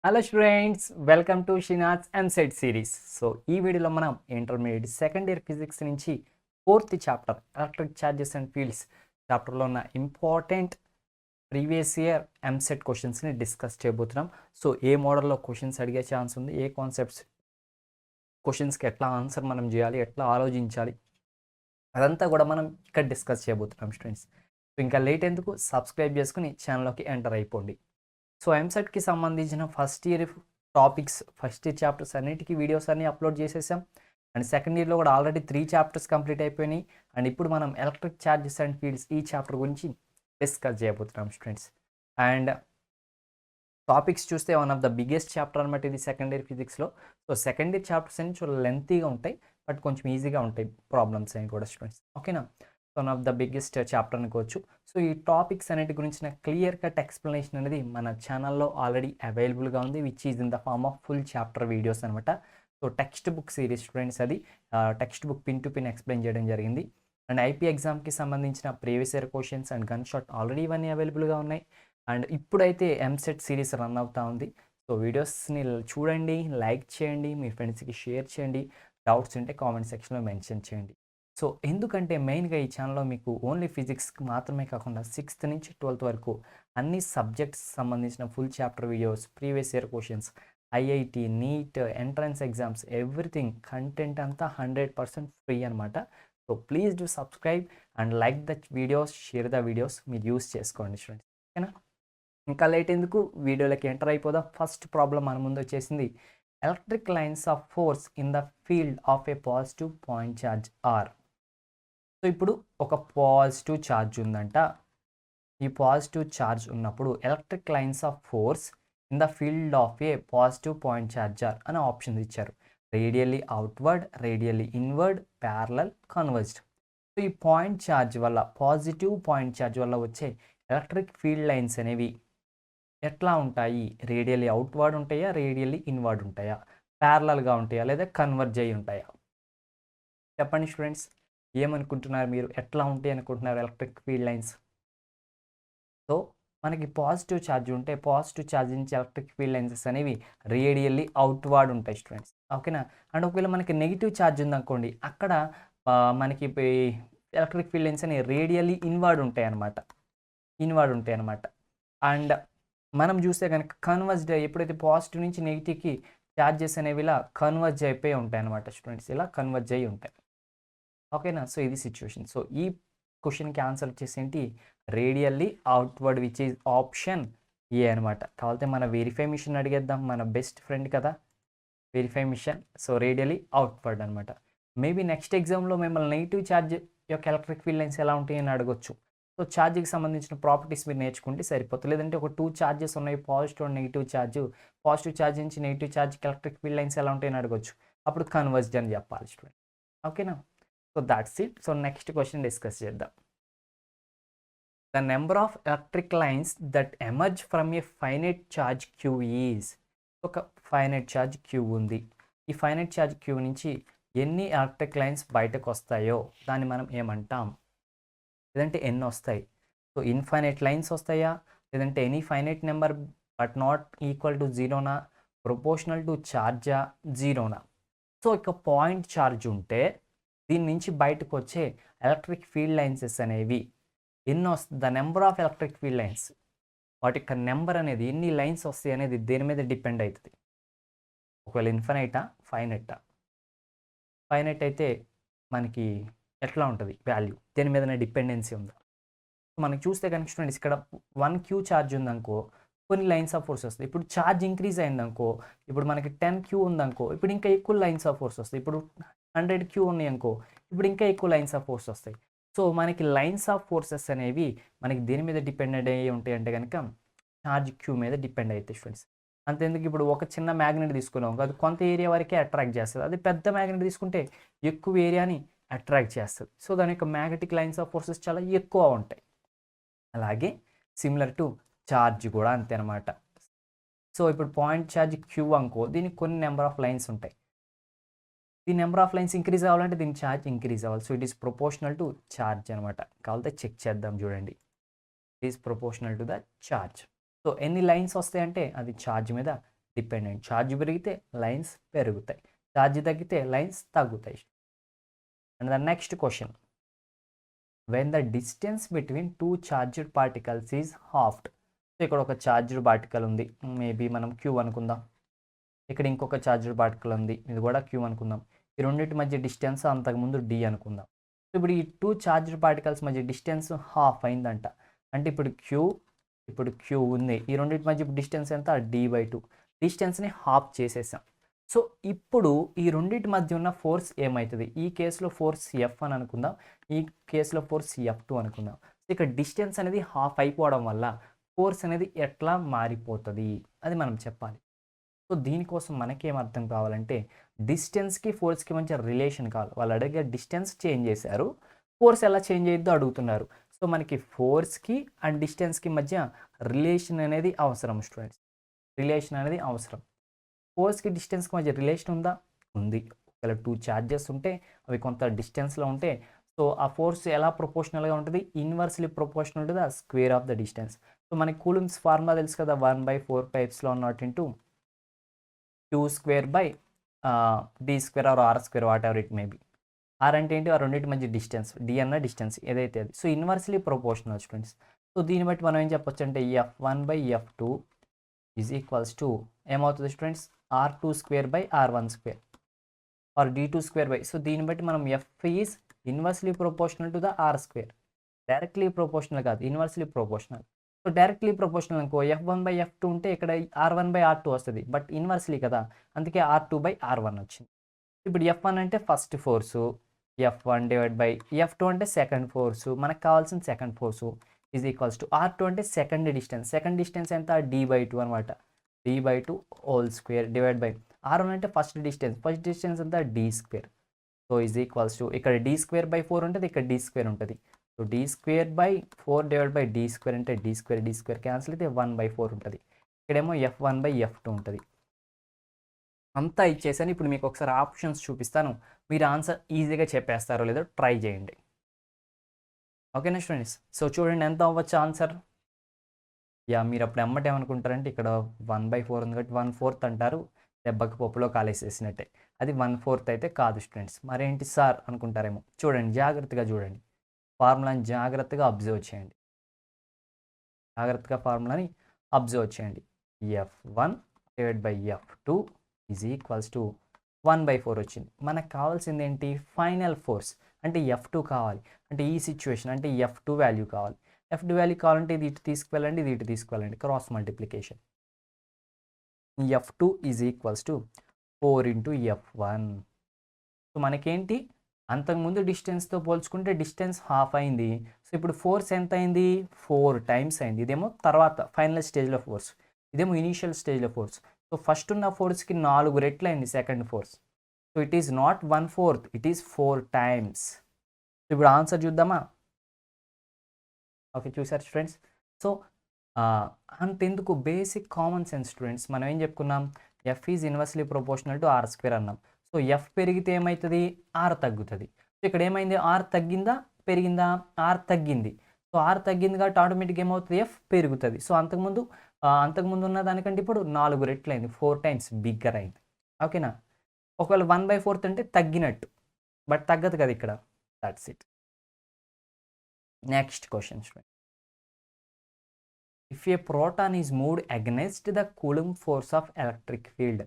Hello students, welcome to షినాజ్ EAMCET series. So ఈ వీడియోలో మనం ఇంటర్మీడియట్ సెకండ్ ఇయర్ ఫిజిక్స్ నుంచి fourth chapter electric charges and fields చాప్టర్లో ఉన్న ఇంపార్టెంట్ ప్రీవియస్ ఇయర్ ఎంసెట్ క్వశ్చన్స్ని డిస్కస్ చేయబోతున్నాం. సో ఏ మోడల్లో క్వశ్చన్స్ అడిగే ఛాన్స్ ఉంది, ఏ కాన్సెప్ట్స్ క్వశ్చన్స్కి ఎట్లా ఆన్సర్ మనం చేయాలి, ఎట్లా ఆలోచించాలి, అదంతా కూడా మనం ఇక్కడ డిస్కస్ చేయబోతున్నాం స్టూడెంట్స్. సో ఇంకా లేట్ ఎందుకు, సబ్స్క్రైబ్ చేసుకుని ఛానల్లోకి ఎంటర్ అయిపోండి. సో ఎంసెట్కి సంబంధించిన first year topics, first year chapters అన్నిటికీ వీడియోస్ అన్నీ అప్లోడ్ చేసేసాం. అండ్ సెకండ్ ఇయర్లో కూడా ఆల్రెడీ 3 చాప్టర్స్ కంప్లీట్ అయిపోయినాయి. అండ్ ఇప్పుడు మనం ఎలక్ట్రిక్ ఛార్జెస్ అండ్ ఫీల్డ్స్ ఈ చాప్టర్ గురించి డిస్కస్ చేయబోతున్నాం స్టూడెంట్స్. అండ్ టాపిక్స్ చూస్తే one of the biggest chapter అనమాట ఇది సెకండ్ ఇయర్ ఫిజిక్స్లో. సో సెకండ్ ఇయర్ చాప్టర్స్ అన్ని చాలా లెంతీగా ఉంటాయి, బట్ కొంచెం ఈజీగా ఉంటాయి ప్రాబ్లమ్స్ అని కూడా స్టూడెంట్స్. ఓకేనా, one of the biggest chapter అనుకోవచ్చు. సో ఈ టాపిక్స్ అన్నిటి గురించిన క్లియర్ కట్ ఎక్స్ప్లెనేషన్ అనేది మన ఛానల్లో ఆల్రెడీ అవైలబుల్గా ఉంది, which is in the form of full chapter videos అనమాట. So textbook series students, అది textbook pin to pin explain చేయడం జరిగింది. అండ్ ఐపీ ఎగ్జామ్కి సంబంధించిన previous year questions and gunshot already ఇవన్నీ అవైలబుల్గా ఉన్నాయి. అండ్ ఇప్పుడైతే ఎంసెట్ సిరీస్ రన్ అవుతూ ఉంది. సో వీడియోస్ని చూడండి, లైక్ చేయండి, మీ ఫ్రెండ్స్కి షేర్ చేయండి, డౌట్స్ ఉంటే కామెంట్ సెక్షన్లో మెన్షన్ చేయండి. సో ఎందుకంటే మెయిన్గా ఈ ఛానల్లో మీకు ఓన్లీ ఫిజిక్స్కి మాత్రమే కాకుండా 6th నుంచి 12th వరకు అన్ని సబ్జెక్ట్స్ సంబంధించిన full chapter videos, previous year questions, IIT, NEET, entrance exams, everything content అంతా 100% ఫ్రీ అనమాట. So please do subscribe and like the videos, share the videos, మీరు యూస్ చేసుకోండి స్టూడెంట్స్. ఓకేనా, ఇంకా లేట్ ఎందుకు వీడియోలోకి ఎంటర్ అయిపోదాం. ఫస్ట్ ప్రాబ్లం మన ముందు వచ్చేసింది, electric lines of force in the field of a positive point charge are. So ఇప్పుడు ఒక పాజిటివ్ ఛార్జ్ ఉందంట. ఈ పాజిటివ్ ఛార్జ్ ఉన్నప్పుడు electric lines of force in the field of a positive point charge are అనే options ఇచ్చారు. Radially outward, radially inward, parallel, converged. So ఈ point charge వల్ల, positive point charge వల్ల వచ్చే ఎలక్ట్రిక్ ఫీల్డ్ లైన్స్ అనేవి ఎట్లా ఉంటాయి? రేడియల్లీ అవుట్వర్డ్ ఉంటాయా, రేడియల్లీ ఇన్వర్డ్ ఉంటాయా, ప్యారలల్గా ఉంటాయా, లేదా కన్వర్జ్ అయ్యి ఉంటాయా? చెప్పండి స్టూడెంట్స్, ఏమనుకుంటున్నారు మీరు? ఎట్లా ఉంటాయి అనుకుంటున్నారు ఎలక్ట్రిక్ ఫీల్డ్ లైన్స్? సో మనకి పాజిటివ్ ఛార్జ్ ఉంటే పాజిటివ్ ఛార్జ్ నుంచి ఎలక్ట్రిక్ ఫీల్డ్ లైన్సెస్ అనేవి రేడియల్లీ అవుట్వర్డ్ ఉంటాయి స్టూడెంట్స్. ఓకేనా, అండ్ ఒకవేళ మనకి నెగిటివ్ ఛార్జ్ ఉందనుకోండి, అక్కడ మనకి ఎలక్ట్రిక్ ఫీల్డ్ లైన్స్ అనేవి రేడియల్లీ ఇన్వర్డ్ ఉంటాయి అనమాట. అండ్ మనం చూస్తే కనుక కన్వర్జ్డ్, ఎప్పుడైతే పాజిటివ్ నుంచి నెగిటివ్కి ఛార్జెస్ అనేవి ఇలా కన్వర్జ్ అయిపోయి ఉంటాయి అనమాట స్టూడెంట్స్, ఇలా కన్వర్జ్ అయ్యి ఉంటాయి. ఓకేనా, సో ఇది సిచ్యువేషన్. సో ఈ క్వశ్చన్కి ఆన్సర్ వచ్చేసి ఏంటి? Radially outward, which is option A అనమాట. కావాలంటే మన వెరిఫై మిషన్ అడిగేద్దాం, మన బెస్ట్ ఫ్రెండ్ కదా verify machine. So radially outward అనమాట. మేబీ నెక్స్ట్ ఎగ్జామ్లో మిమ్మల్ని నెగిటివ్ ఛార్జ్ యొక్క ఎలక్ట్రిక్ ఫీల్డ్ లైన్స్ ఎలా ఉంటాయని అడగొచ్చు. సో ఛార్జ్కి సంబంధించిన ప్రాపర్టీస్ మీరు నేర్చుకుంటే సరిపోతుంది. లేదంటే ఒక 2 ఛార్జెస్ ఉన్నాయి, positive and negative charge. Positive charge నుంచి నెగిటివ్ ఛార్జ్కి ఎలక్ట్రిక్ ఫీల్డ్ లైన్స్ ఎలా ఉంటాయని అడగొచ్చు. అప్పుడు కన్వర్జ్డ్ అని చెప్పాలి స్టూడెంట్. ఓకేనా, so that's it. So next question discuss చేద్దాం. The number of electric lines that emerge from a finite charge q is. ఒక ఫైనైట్ ఛార్జ్ క్యూ ఉంది. ఈ ఫైనైట్ ఛార్జ్ క్యూ నుంచి ఎన్ని ఎలక్ట్రిక్ లైన్స్ బయటకు వస్తాయో దాన్ని మనం ఏమంటాం? లేదంటే ఎన్ని వస్తాయి? సో ఇన్ఫైనైట్ లైన్స్ వస్తాయా, లేదంటే any finite number but not equal to జీరోనా, ప్రొపోర్షనల్ టు ఛార్జా, జీరోనా? సో ఇక పాయింట్ ఛార్జ్ ఉంటే దీని నుంచి బయటకు వచ్చే ఎలక్ట్రిక్ ఫీల్డ్ లైన్సెస్ అనేవి ఎన్ని వస్తాయి? The number of electric field lines, వాటి యొక్క నెంబర్ అనేది, ఎన్ని లైన్స్ వస్తాయి అనేది దేని మీద డిపెండ్ అవుతుంది? ఒకవేళ ఇన్ఫైనైటా, ఫైనైటా? ఫైనైట్ అయితే మనకి ఎట్లా ఉంటుంది వాల్యూ, దేని మీదనే డిపెండెన్సీ ఉందా? మనకి చూస్తే కనుక స్టూడెంట్స్, ఇక్కడ 1 క్యూ ఛార్జ్ ఉందనుకో, కొన్ని లైన్స్ ఆఫ్ ఫోర్స్ వస్తాయి. ఇప్పుడు ఛార్జ్ ఇంక్రీజ్ అయిందనుకో, ఇప్పుడు మనకి 10 క్యూ ఉందనుకో, ఇప్పుడు ఇంకా ఎక్కువ లైన్స్ ఆఫ్ ఫోర్స్ వస్తాయి. ఇప్పుడు 100 క్యూ ఉన్నాయి అనుకో, ఇప్పుడు ఇంకా ఎక్కువ లైన్స్ ఆఫ్ ఫోర్స్ వస్తాయి. సో మనకి లైన్స్ ఆఫ్ ఫోర్సెస్ అనేవి మనకి దేని మీద డిపెండెంట్ అయ్యి ఉంటాయి అంటే కనుక ఛార్జ్ క్యూ మీద డిపెండ్ అవుతాయి స్టూడెంట్స్. అంతేందుకు, ఇప్పుడు ఒక చిన్న మ్యాగ్నెట్ తీసుకున్నాం, అది కొంత ఏరియా వరకే అట్రాక్ట్ చేస్తుంది. అది పెద్ద మ్యాగ్నెట్ తీసుకుంటే ఎక్కువ ఏరియాని అట్రాక్ట్ చేస్తుంది. సో దాని యొక్క మ్యాగ్నెటిక్ లైన్స్ ఆఫ్ ఫోర్సెస్ చాలా ఎక్కువ ఉంటాయి. అలాగే సిమిలర్ టు ఛార్జ్ కూడా అంతే అనమాట. సో ఇప్పుడు పాయింట్ ఛార్జ్ క్యూ అనుకో, దీనికి కొన్ని నెంబర్ ఆఫ్ లైన్స్ ఉంటాయి. ఈ నెంబర్ ఆఫ్ లైన్స్ ఇంక్రీజ్ అవ్వాలంటే దీని ఛార్జ్ ఇంక్రీజ్ అవ్వాలి. So it is proportional to charge అనమాట. కావాలంటే చెక్ చేద్దాం, చూడండి. It is proportional to the charge. So ఎన్ని లైన్స్ వస్తాయంటే అది ఛార్జ్ మీద డిపెండెంట్. ఛార్జ్ పెరిగితే లైన్స్ పెరుగుతాయి, ఛార్జ్ తగ్గితే లైన్స్ తగ్గుతాయి. And the next question, when the distance between two charged particles is halved. So ఇక్కడ ఒక చార్జ్డ్ పార్టికల్ ఉంది, మేబీ మనం క్యూ అనుకుందాం. ఇక్కడ ఇంకొక చార్జ్డ్ పార్టికల్ ఉంది, ఇది కూడా క్యూ అనుకుందాం. ఈ రెండింటి మధ్య డిస్టెన్స్ అంతకుముందు డి అనుకుందాం. సో ఇప్పుడు ఈ టూ చార్జ్డ్ పార్టికల్స్ మధ్య డిస్టెన్స్ హాఫ్ అయిందంట. అంటే ఇప్పుడు క్యూ ఉంది, ఈ రెండింటి మధ్య డిస్టెన్స్ ఎంత, d/2. డిస్టెన్స్ని హాఫ్ చేసేసాం. సో ఇప్పుడు ఈ రెండింటి మధ్య ఉన్న ఫోర్స్ ఏమవుతుంది? ఈ కేసులో ఫోర్స్ ఎఫ్ అని అనుకుందాం, ఈ కేసులో ఫోర్స్ F2 అనుకుందాం. ఇక్కడ డిస్టెన్స్ అనేది హాఫ్ అయిపోవడం వల్ల ఫోర్స్ అనేది ఎట్లా మారిపోతుంది అది మనం చెప్పాలి. సో దీనికోసం మనకేం అర్థం కావాలంటే డిస్టెన్స్కి ఫోర్స్కి మంచి రిలేషన్ కావాలి. వాళ్ళు అడిగే డిస్టెన్స్ చేంజ్ చేశారు, ఫోర్స్ ఎలా చేంజ్ అయ్యిద్దో అడుగుతున్నారు. సో మనకి ఫోర్స్కి అండ్ డిస్టెన్స్కి మధ్య రిలేషన్ అనేది అవసరం స్టూడెంట్స్, రిలేషన్ అనేది అవసరం. ఫోర్స్కి డిస్టెన్స్కి మధ్య రిలేషన్ ఉందా? ఉంది. ఒకవేళ టూ ఛార్జెస్ ఉంటే అవి కొంత డిస్టెన్స్లో ఉంటే సో ఆ ఫోర్స్ ఎలా ప్రొపోర్షనల్గా ఉంటుంది? Inversely proportional to the square of the distance. So మనకి కూలుంబ్స్ ఫార్ములా తెలుసు కదా, 1/4πε0 Q² d² or r² whatever it may be. R అంటే ఏంటి? ఆ రెండింటి మధ్య డిస్టెన్స్, డి అన్న డిస్టెన్స్ ఏదైతే అది. So inversely proportional students. So దీన్ని బట్టి మనం ఏం చెప్పొచ్చు అంటే F1/F2 ఈజ్ ఈక్వల్స్ టు ఏమవుతుంది students? R2² or d2². So దీన్ని బట్టి మనం F is inversely proportional to the r². Directly proportional కాదు, inversely proportional. So directly proportional అనుకో F1/F2 ఉంటే ఇక్కడ R1/R2 వస్తుంది, బట్ ఇన్వర్స్లీ కదా, అందుకే R2/R1 వచ్చింది. ఇప్పుడు F1 అంటే ఫస్ట్ ఫోర్సు, F1/F2 అంటే సెకండ్ ఫోర్సు, మనకు కావాల్సిన second force is equals to R2 అంటే సెకండ్ డిస్టెన్స్ ఎంత? d/2 అనమాట. d/2 whole square divide by R1 అంటే ఫస్ట్ డిస్టెన్స్ ఎంత? d². So is equals to ఇక్కడ d²/4 ఉంటుంది, ఇక్కడ d² ఉంటుంది. So d²/4 divide by d² అంటే d² క్యాన్సిల్ అయితే 1/4 ఉంటుంది. ఇక్కడేమో F1/F2 ఉంటుంది. అంతా ఇచ్చేసాను. ఇప్పుడు మీకు ఒకసారి ఆప్షన్స్ చూపిస్తాను, మీరు ఆన్సర్ ఈజీగా చెప్పేస్తారో లేదో ట్రై చేయండి. ఓకేనా స్టూడెంట్స్? సో చూడండి ఎంత అవ్వచ్చు ఆన్సర్. మీరు అప్పుడు ఏమనుకుంటారంటే ఇక్కడ 1/4 ఉంది కాబట్టి 1/4 అంటారు, దెబ్బకి పప్పులో కాలేసేసినట్టే. అది 1/4 అయితే కాదు స్టూడెంట్స్. మరేంటి సార్ అనుకుంటారేమో. చూడండి, జాగ్రత్తగా చూడండి, ఫార్ములాని జాగ్రత్తగా అబ్జర్వ్ చేయండి. F1/F2 ఈజ్ ఈక్వల్స్ టు 1/4 వచ్చింది. మనకు కావాల్సింది ఏంటి? ఫైనల్ ఫోర్స్ అంటే F2 కావాలి. అంటే ఈ సిచ్యువేషన్ అంటే F2 వాల్యూ కావాలి. F2 వాల్యూ కావాలంటే ఇది ఇటు తీసుకువెళ్ళండి, ఇది ఇటు తీసుకువెళ్ళండి, cross multiplication. F2 is equals to 4 × F1. So మనకేంటి? అంతకుముందు డిస్టెన్స్తో పోల్చుకుంటే డిస్టెన్స్ హాఫ్ అయింది. సో ఇప్పుడు ఫోర్స్ ఎంత అయింది? 4 టైమ్స్ అయింది. ఇదేమో తర్వాత ఫైనల్ స్టేజ్లో ఫోర్స్, ఇదేమో ఇనీషియల్ స్టేజ్లో ఫోర్స్. సో ఫస్ట్ ఉన్న ఫోర్స్కి 4 రెట్లు అయింది second force. So it is not 1/4, it is 4 times. ఇప్పుడు ఆన్సర్ చూద్దామా? ఓకే, చూసారు స్టూడెంట్స్. సో అంతెందుకు, బేసిక్ కామన్ సెన్స్ స్టూడెంట్స్. మనం ఏం చెప్పుకున్నాం? F is inversely proportional to r² అన్నాం. సో F పెరిగితే ఏమవుతుంది? R తగ్గుతుంది. సో ఇక్కడ ఏమైంది? R తగ్గిందా పెరిగిందా? R తగ్గింది. సో R తగ్గింది కాబట్టి ఆటోమేటిక్గా ఏమవుతుంది? F పెరుగుతుంది. సో అంతకుముందు ఉన్న దానికంటే ఇప్పుడు 4 రెట్లు అయింది, 4 టైమ్స్ బిగ్గర్ అయింది. ఓకేనా? ఒకవేళ 1/4 అంటే తగ్గినట్టు, బట్ తగ్గదు కదా ఇక్కడ. That's it. Next question student. If a proton is moved against the Coulomb force of electric field,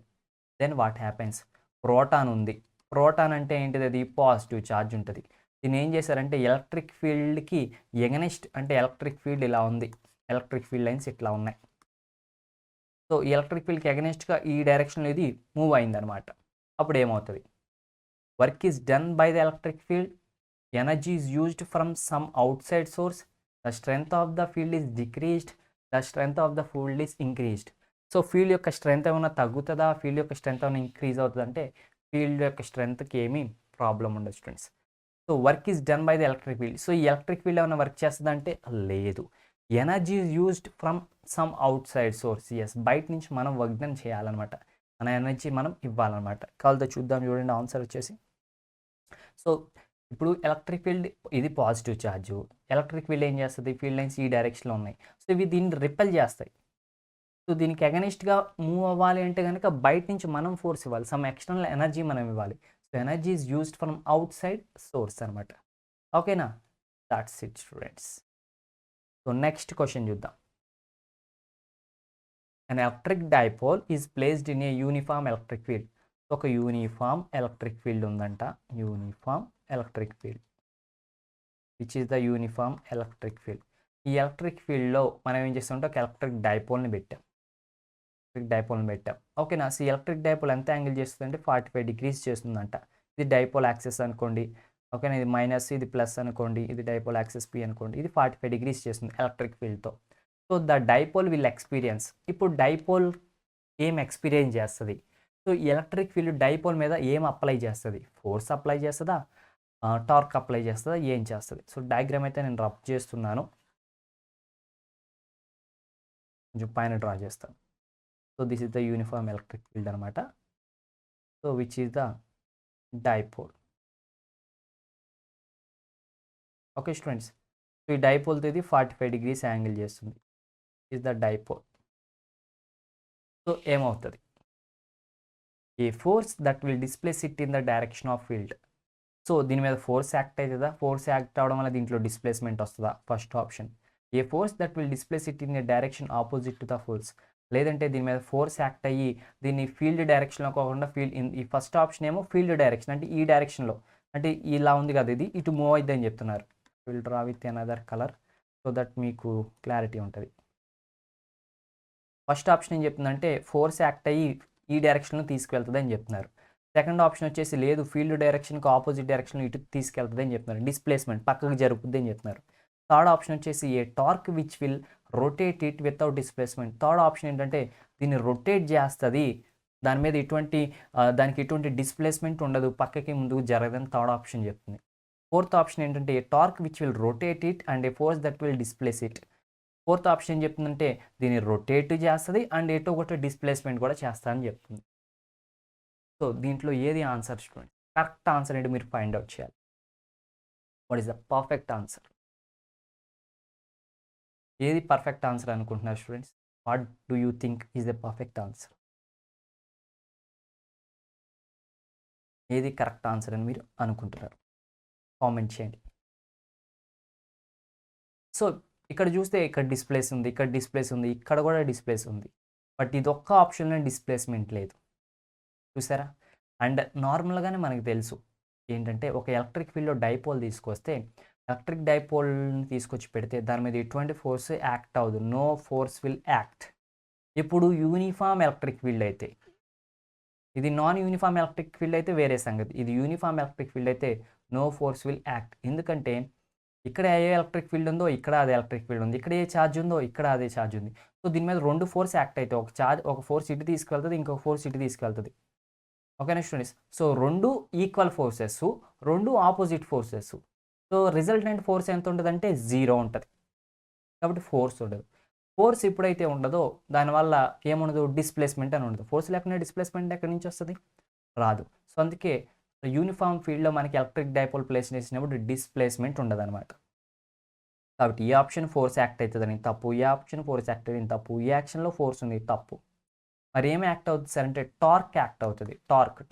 then what happens? Proton ఉంది. ప్రోటాన్ అంటే ఏంటిది? అది పాజిటివ్ ఛార్జ్ ఉంటుంది. దీన్ని ఏం చేశారంటే ఎలక్ట్రిక్ ఫీల్డ్కి ఎగనెస్ట్, అంటే ఎలక్ట్రిక్ ఫీల్డ్ ఇలా ఉంది, ఎలక్ట్రిక్ ఫీల్డ్ లైన్స్ ఇట్లా ఉన్నాయి. సో ఈ ఎలక్ట్రిక్ ఫీల్డ్కి ఎగనెస్ట్గా ఈ డైరెక్షన్లో ఇది మూవ్ అయిందనమాట. అప్పుడు ఏమవుతుంది? Work is done by the electric field, energy is used from some outside source, the strength of the field is decreased, the strength of the field is increased. So field యొక్క strength ఏమైనా తగ్గుతుందా, field యొక్క strength ఏమైనా increase అవుతుంది అంటే field యొక్క స్ట్రెంగ్త్కి ఏమీ problem ఉండదు students. So work is done by the electric field. So ఈ ఎలక్ట్రిక్ ఫీల్డ్ ఏమైనా వర్క్ చేస్తుందంటే లేదు. Energy is used from some outside source. Yes, బయట నుంచి మనం వర్క్ డన్ చేయాలన్నమాట, మన ఎనర్జీ మనం ఇవ్వాలన్నమాట. కావాలతో చూద్దాం, చూడండి ఆన్సర్ వచ్చేసి. సో ఇప్పుడు ఎలక్ట్రిక్ ఫీల్డ్ ఇది పాజిటివ్ ఛార్జు, ఎలక్ట్రిక్ ఫీల్డ్ ఏం చేస్తుంది? ఫీల్డ్ లైన్స్ ఈ డైరెక్షన్లో ఉన్నాయి. సో ఇవి దీన్ని రిపెల్ చేస్తాయి. సో దీనికి అగెనిస్ట్గా మూవ్ అవ్వాలి అంటే కనుక బయట నుంచి మనం ఫోర్స్ ఇవ్వాలి, సమ్ ఎక్స్టర్నల్ ఎనర్జీ మనం ఇవ్వాలి. So energy is used from out side source అనమాట. ఓకేనా, that's it students. So next question చూద్దాం. An electric dipole is placed in a uniform electric field. ఒక యూనిఫామ్ ఎలక్ట్రిక్ ఫీల్డ్ ఉందంట, uniform electric field, which is the uniform electric field. ఈ electric ఫీల్డ్లో మనం ఏం చేస్తామంటే ఒక ఎలక్ట్రిక్ డైపోల్ని పెట్టాం, ఓకేనా. సో ఎలక్ట్రిక్ డైపోల్ ఎంత యాంగిల్ చేస్తుందంటే 45 degrees చేస్తుందంట. ఇది డైపోల్ యాక్సెస్ అనుకోండి, ఓకేనా. ఇది మైనస్, ఇది ప్లస్ అనుకోండి, ఇది డైపోల్ యాక్సెస్ పి అనుకోండి. ఇది 45 degrees చేస్తుంది ఎలక్ట్రిక్ ఫీల్డ్తో. So the dipole will experience, ఇప్పుడు డైపోల్ ఏం ఎక్స్పీరియన్స్ చేస్తుంది? సో ఎలక్ట్రిక్ ఫీల్డ్ డైపోల్ మీద ఏం అప్లై చేస్తుంది? ఫోర్స్ అప్లై చేస్తుందా, టార్క్ అప్లై చేస్తుందా, ఏం చేస్తుంది? సో డయాగ్రామ్ అయితే నేను రబ్ చేస్తున్నాను, కొంచెం పైన డ్రా చేస్తాను. So this is the uniform electric field అనమాట. So which is the dipole. Okay students, so ఈ డైపోల్తో ఇది 45 degrees యాంగిల్ చేస్తుంది, ఈజ్ ద డైపోల్. సో ఏమవుతుంది? A force that will displace it in the direction of field. So దీని మీద force act అవుతుందా? Force act అవడం వల్ల దీంట్లో డిస్ప్లేస్మెంట్ వస్తుందా? First option. A force that will displace it in a direction opposite to the force. లేదంటే దీని మీద ఫోర్స్ యాక్ట్ అయ్యి దీన్ని ఫీల్డ్ డైరెక్షన్లో కాకుండా ఈ ఫస్ట్ ఆప్షన్ ఏమో ఫీల్డ్ డైరెక్షన్, అంటే ఈ డైరెక్షన్లో, అంటే ఇలా ఉంది కదా, ఇది ఇటు మూవ్ అవుద్ది అని చెప్తున్నారు. Will draw with another colour so that మీకు క్లారిటీ ఉంటుంది. ఫస్ట్ ఆప్షన్ ఏం చెప్తుందంటే ఫోర్స్ యాక్ట్ అయ్యి ఈ డైరెక్షన్లో తీసుకెళ్తుంది అని చెప్తున్నారు. సెకండ్ ఆప్షన్ వచ్చేసి లేదు, ఫీల్డ్ డైరెక్షన్కి ఆపోజిట్ డైరెక్షన్లో ఇటు తీసుకెళ్తుంది అని చెప్తున్నారు, డిస్ప్లేస్మెంట్ పక్కకు జరుగుతుంది అని చెప్తున్నారు. థర్డ్ ఆప్షన్ వచ్చేసి a torque which will rotate it without displacement. Third option ఏంటంటే దీన్ని రొటేట్ చేస్తుంది, దాని మీద దానికి ఎటువంటి డిస్ప్లేస్మెంట్ ఉండదు, పక్కకి ముందుకు జరగదని థర్డ్ ఆప్షన్ చెప్తుంది. ఫోర్త్ ఆప్షన్ ఏంటంటే a torque which will rotate it and a force that will displace it. Fourth option ఏం చెప్తుందంటే దీన్ని రొటేట్ చేస్తుంది అండ్ ఎటో ఒకటి డిస్ప్లేస్మెంట్ కూడా చేస్తారని చెప్తుంది. సో దీంట్లో ఏది ఆన్సర్ స్టూడెంట్? కరెక్ట్ ఆన్సర్ ఏంటి మీరు ఫైండ్ అవుట్ చేయాలి. What is the perfect answer? ఏది పర్ఫెక్ట్ ఆన్సర్ అనుకుంటున్నారు students? What do you think is the perfect answer? ఏది కరెక్ట్ ఆన్సర్ అని మీరు అనుకుంటున్నారు? కామెంట్ చేయండి. సో ఇక్కడ చూస్తే ఇక్కడ డిస్ప్లేస్ ఉంది, ఇక్కడ డిస్ప్లేస్ ఉంది, ఇక్కడ కూడా డిస్ప్లేస్ ఉంది, బట్ ఇది ఒక్క ఆప్షన్లో డిస్ప్లేస్మెంట్ లేదు, చూసారా? అండ్ నార్మల్గానే మనకు తెలుసు ఏంటంటే ఒక ఎలక్ట్రిక్ ఫీల్డ్లో డైపోల్ తీసుకొస్తే, ఎలక్ట్రిక్ డైపోల్ని తీసుకొచ్చి పెడితే దాని మీద ఎటువంటి ఫోర్స్ యాక్ట్ అవ్వదు, నో ఫోర్స్ విల్ యాక్ట్. ఇప్పుడు యూనిఫామ్ ఎలక్ట్రిక్ ఫీల్డ్ అయితే, ఇది నాన్ యూనిఫామ్ ఎలక్ట్రిక్ ఫీల్డ్ అయితే వేరే సంగతి, ఇది యూనిఫామ్ ఎలక్ట్రిక్ ఫీల్డ్ అయితే నో ఫోర్స్ విల్ యాక్ట్. ఎందుకంటే ఇక్కడ ఏ ఎలక్ట్రిక్ ఫీల్డ్ ఉందో ఇక్కడ అదే ఎలక్ట్రిక్ ఫీల్డ్ ఉంది, ఇక్కడ ఏ ఛార్జ్ ఉందో ఇక్కడ అదే ఛార్జ్ ఉంది. సో దీని మీద రెండు ఫోర్స్ యాక్ట్ అయితే ఒక ఫోర్స్ ఇటు తీసుకెళ్తుంది, ఇంకొక ఫోర్స్ ఇటు తీసుకెళ్తుంది. ఓకేనా స్టూడెంట్స్? సో రెండు ఈక్వల్ ఫోర్సెస్, రెండు opposite forces. So resultant force ఎంత ఉంటుందంటే 0 ఉంటుంది, కాబట్టి ఫోర్స్ ఉండదు. ఫోర్స్ ఎప్పుడైతే ఉండదో దానివల్ల ఏముండదు, డిస్ప్లేస్మెంట్ అని ఉండదు. ఫోర్స్ లేకుండా డిస్ప్లేస్మెంట్ ఎక్కడి నుంచి వస్తుంది? రాదు. సో అందుకే యూనిఫామ్ ఫీల్డ్లో మనకి ఎలక్ట్రిక్ డైపోల్ ప్లేస్ చేసినప్పుడు డిస్ప్లేస్మెంట్ ఉండదు అనమాట. కాబట్టి ఈ ఆప్షన్ ఫోర్స్ యాక్ట్ అవుతుందని తప్పు, ఈ ఆప్షన్ ఫోర్స్ యాక్ట్ అవుతుంది తప్పు, ఈ యాక్షన్లో ఫోర్స్ ఉంది తప్పు. మరి ఏం యాక్ట్ అవుతుంది సార్ అంటే టార్క్ యాక్ట్ అవుతుంది.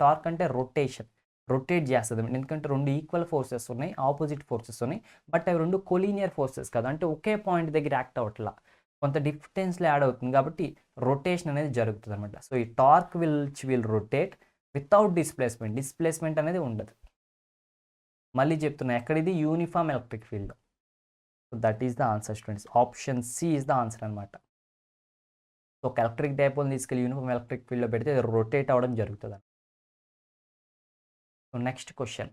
టార్క్ అంటే రొటేట్ చేస్తుంది, ఎందుకంటే రెండు ఈక్వల్ ఫోర్సెస్ ఉన్నాయి, ఆపోజిట్ ఫోర్సెస్ ఉన్నాయి, బట్ అవి రెండు కొలీనియర్ ఫోర్సెస్ కదా, అంటే ఒకే పాయింట్ దగ్గర యాక్ట్ అవ్వట్లా, కొంత డిఫరెన్స్లో యాడ్ అవుతుంది, కాబట్టి రొటేషన్ అనేది జరుగుతుంది అనమాట. సో ఈ torque will rotate without displacement అనేది ఉండదు. మళ్ళీ చెప్తున్నా, ఎక్కడిది? Uniform electric field. So that is the answer students. Option C is the answer అనమాట. ఒక ఎలక్ట్రిక్ డైపోల్ తీసుకెళ్ళి యూనిఫామ్ ఎలక్ట్రిక్ ఫీల్డ్లో పెడితే అది రొటేట్ అవ్వడం జరుగుతుంది. So next question,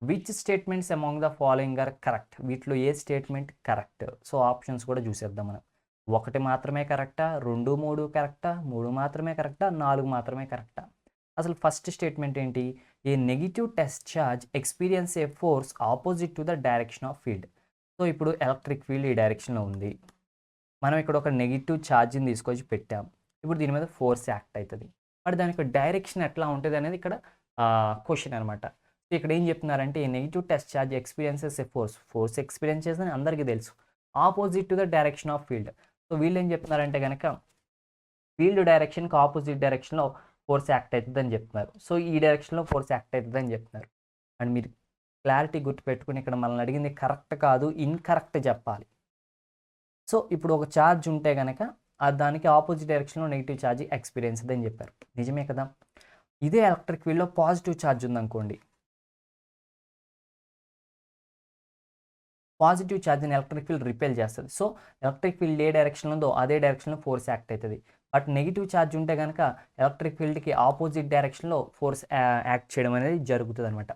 which statements among the following are correct? వీటిలో ఏ స్టేట్మెంట్ కరెక్ట్? సో ఆప్షన్స్ కూడా చూసేద్దాం మనం. 1 మాత్రమే కరెక్టా, 2, 3 కరెక్టా, 3 మాత్రమే కరెక్టా, 4 మాత్రమే కరెక్టా? అసలు ఫస్ట్ స్టేట్మెంట్ ఏంటి? A negative test charge experience a force opposite to the direction of field. So ఇప్పుడు ఎలక్ట్రిక్ ఫీల్డ్ ఈ డైరెక్షన్లో ఉంది, మనం ఇక్కడ ఒక నెగిటివ్ ఛార్జ్ని తీసుకొచ్చి పెట్టాం, ఇప్పుడు దీని మీద ఫోర్స్ యాక్ట్ అవుతుంది, మరి దాని యొక్క డైరెక్షన్ ఎట్లా ఉంటుంది అనేది ఇక్కడ క్వశ్చన్ అనమాట. సో ఇక్కడ ఏం చెప్తున్నారంటే ఈ నెగిటివ్ టెస్ట్ ఛార్జ్ ఎక్స్పీరియన్సెస్ ఏ ఫోర్స్ ఎక్స్పీరియన్స్ చేస్తుందని అందరికీ తెలుసు, opposite to the direction of field. So వీళ్ళు ఏం చెప్తున్నారంటే కనుక ఫీల్డ్ డైరెక్షన్కి ఆపోజిట్ డైరెక్షన్లో ఫోర్స్ యాక్ట్ అవుతుందని చెప్తున్నారు. సో ఈ డైరెక్షన్లో ఫోర్స్ యాక్ట్ అవుతుందని చెప్తున్నారు. అండ్ మీరు క్లారిటీ గుర్తుపెట్టుకుని ఇక్కడ మనల్ని అడిగింది కరెక్ట్ కాదు, ఇన్కరెక్ట్ చెప్పాలి. సో ఇప్పుడు ఒక ఛార్జ్ ఉంటే కనుక దానికి ఆపోజిట్ డైరెక్షన్లో నెగిటివ్ ఛార్జ్ ఎక్స్పీరియన్స్ అని చెప్పారు. నిజమే కదా. ఇదే ఎలక్ట్రిక్ ఫీల్డ్లో పాజిటివ్ ఛార్జ్ ఉందనుకోండి, పాజిటివ్ ఛార్జ్ని ఎలక్ట్రిక్ ఫీల్డ్ రిపెల్ చేస్తుంది. సో ఎలక్ట్రిక్ ఫీల్డ్ ఏ డైరెక్షన్లో ఉందో అదే డైరెక్షన్లో ఫోర్స్ యాక్ట్ అవుతుంది. బట్ నెగిటివ్ ఛార్జ్ ఉంటే కనుక ఎలక్ట్రిక్ ఫీల్డ్కి ఆపోజిట్ డైరెక్షన్లో ఫోర్స్ యాక్ట్ చేయడం అనేది జరుగుతుంది అనమాట.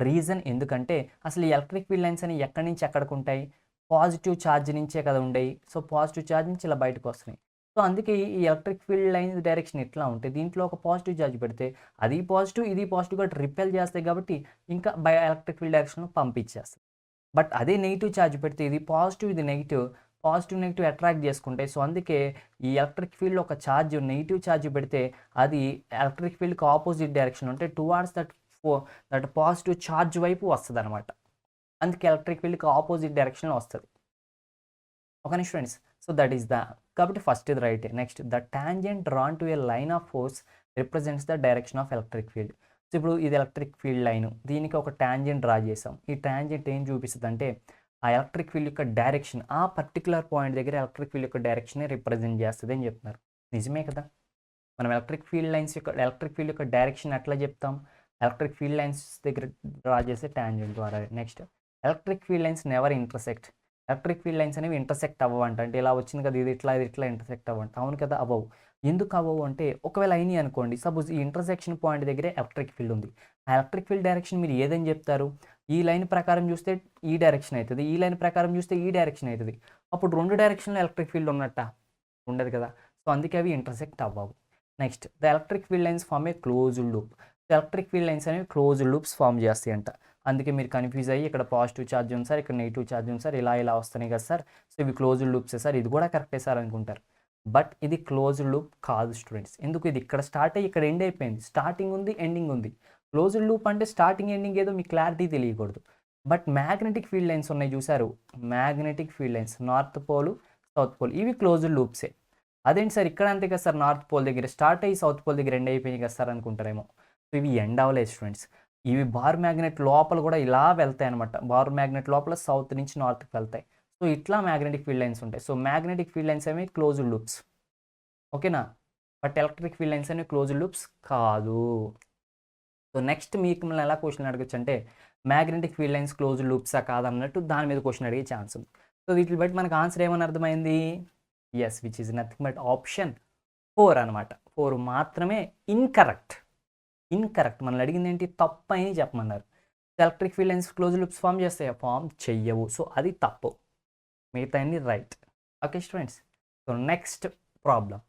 రీజన్ ఎందుకంటే అసలు ఈ ఎలక్ట్రిక్ ఫీల్డ్ లైన్స్ అని ఎక్కడి నుంచి ఎక్కడికి ఉంటాయి, పాజిటివ్ ఛార్జ్ నుంచే కదా ఉండేవి. సో పాజిటివ్ ఛార్జ్ నుంచి ఇలా బయటకు వస్తున్నాయి. సో అందుకే ఈ ఎలక్ట్రిక్ ఫీల్డ్ లైన్స్ డైరెక్షన్ ఎట్లా ఉంటాయి, దీంట్లో ఒక పాజిటివ్ ఛార్జ్ పెడితే అది పాజిటివ్ ఇది పాజిటివ్ కూడా రిపెల్ చేస్తాయి కాబట్టి ఇంకా ఎలక్ట్రిక్ ఫీల్డ్ డైరెక్షన్లో పంపించేస్తాయి. బట్ అదే నెగిటివ్ ఛార్జ్ పెడితే ఇది పాజిటివ్ ఇది నెగిటివ్, పాజిటివ్ నెగిటివ్ అట్రాక్ట్ చేసుకుంటాయి. సో అందుకే ఈ ఎలక్ట్రిక్ ఫీల్డ్లో ఒక ఛార్జ్ నెగిటివ్ ఛార్జ్ పెడితే అది ఎలక్ట్రిక్ ఫీల్డ్కి ఆపోజిట్ డైరెక్షన్ ఉంటే టువార్డ్స్ దట్ పాజిటివ్ ఛార్జ్ వైపు వస్తుంది అనమాట. అందుకే ఎలక్ట్రిక్ ఫీల్డ్కి ఆపోజిట్ డైరెక్షన్లో వస్తుంది. Okay students, so that is కాబట్టి ఫస్ట్ ఇది right. Next the tangent drawn to A line of force represents the direction of electric field. So ఇప్పుడు ఇది ఎలక్ట్రిక్ ఫీల్డ్ లైన్, దీనికి ఒక టాంజెంట్ డ్రా చేసాం. ఈ టాంజెంట్ ఏం చూపిస్తుంది అంటే ఆ ఎలక్ట్రిక్ ఫీల్డ్ యొక్క డైరెక్షన్, ఆ పర్టికులర్ పాయింట్ దగ్గర ఎలక్ట్రిక్ ఫీల్డ్ యొక్క డైరెక్షన్ రిప్రజెంట్ చేస్తుంది అని చెప్తున్నారు. నిజమే కదా. మనం ఎలక్ట్రిక్ ఫీల్డ్ యొక్క డైరెక్షన్ ఎట్లా చెప్తాం, ఎలక్ట్రిక్ ఫీల్డ్ లైన్స్ దగ్గర డ్రా చేసే టాంజెంట్ ద్వారా. Next electric field lines never intersect. Electric field lines అనేవి ఇంటర్సెక్ట్ అవ్వంట. అంటే ఇలా వచ్చింది కదా, ఇది ఇట్లా ఇంటర్సెక్ట్ అవ్వంట. అవును కదా, అవ్వవు. ఎందుకు అవ్వవు అంటే ఒకవేళ అయినాయి అనుకోండి, సపోజ్ ఈ ఇంటర్సెక్షన్ పాయింట్ దగ్గరే ఎలక్ట్రిక్ ఫీల్డ్ ఉంది. ఆ ఎలక్ట్రిక్ ఫీల్డ్ డైరెక్షన్ మీరు ఏదని చెప్తారు, ఈ లైన్ ప్రకారం చూస్తే ఈ డైరెక్షన్ అవుతుంది, ఈ లైన్ ప్రకారం చూస్తే ఈ డైరెక్షన్ అవుతుంది. అప్పుడు రెండు డైరెక్షన్లో ఎలక్ట్రిక్ ఫీల్డ్ ఉన్నట్ట ఉండదు కదా. సో అందుకే అవి ఇంటర్సెక్ట్ అవ్వవు. Next the electric field lines form a closed loop. Electric field lines అనేవి క్లోజ్డ్ లూప్స్ ఫామ్ చేస్తాయి అంట. అందుకే మీరు కన్ఫ్యూజ్ అయ్యి ఇక్కడ పాజిటివ్ ఛార్జ్ ఉంది సార్, ఇక్కడ నెగిటివ్ ఛార్జ్ ఉంది సార్, ఇలా వస్తున్నాయి కదా సార్, సో ఇవి క్లోజ్డ్ లూప్సే సార్, ఇది కూడా కరెక్టే సార్ అనుకుంటారు. బట్ ఇది క్లోజ్డ్ లూప్ కాదు స్టూడెంట్స్. ఎందుకు, ఇది ఇక్కడ స్టార్ట్ అయ్యి ఇక్కడ ఎండ్ అయిపోయింది, స్టార్టింగ్ ఉంది ఎండింగ్ ఉంది. క్లోజ్డ్ లూప్ అంటే స్టార్టింగ్ ఎండింగ్ ఏదో మీకు క్లారిటీ తెలియకూడదు. బట్ మ్యాగ్నెటిక్ ఫీల్డ్ లైన్స్ ఉన్నాయి చూసారు, magnetic field lines north pole south pole, ఇవి క్లోజ్డ్ లూప్సే. అదేంటి సార్ ఇక్కడ అంతే కదా సార్, నార్త్ పోల్ దగ్గర స్టార్ట్ అయ్యి సౌత్ పోల్ దగ్గర ఎండ్ అయిపోయింది కదా సార్ అనుకుంటారేమో. సో ఇవి ఎండ్ అవ్వలేదు స్టూడెంట్స్. ఇవి బార్ మ్యాగ్నెట్ లోపల కూడా ఇలా వెళ్తాయి అనమాట. బార్ మ్యాగ్నెట్ లోపల సౌత్ నుంచి నార్త్కి వెళ్తాయి. సో ఇట్లా మ్యాగ్నెటిక్ ఫీల్డ్ లైన్స్ ఉంటాయి. సో మ్యాగ్నెటిక్ ఫీల్డ్ లైన్స్ అనేవి క్లోజ్డ్ లూప్స్, ఓకేనా. బట్ ఎలక్ట్రిక్ ఫీల్డ్ లైన్స్ అనేవి క్లోజ్డ్ లూప్స్ కాదు. సో నెక్స్ట్ మీకు మిమ్మల్ని ఎలా క్వశ్చన్ అడగచ్చు అంటే మ్యాగ్నెటిక్ ఫీల్డ్ లైన్స్ క్లోజ్డ్ లూప్సా కాదన్నట్టు దాని మీద క్వశ్చన్ అడిగే ఛాన్స్ ఉంది. సో వీటిని బట్టి మనకు ఆన్సర్ ఏమని అర్థమైంది, yes, which is nothing but option 4 అనమాట. 4 మాత్రమే ఇన్కరెక్ట్. మనల్ని అడిగింది ఏంటి, తప్పు అని చెప్పమన్నారు. Electric field lines closed loops form చేస్తాయా, ఫామ్ చెయ్యవు. సో అది తప్పు, మిగతా అన్ని right. Okay students, so next problem,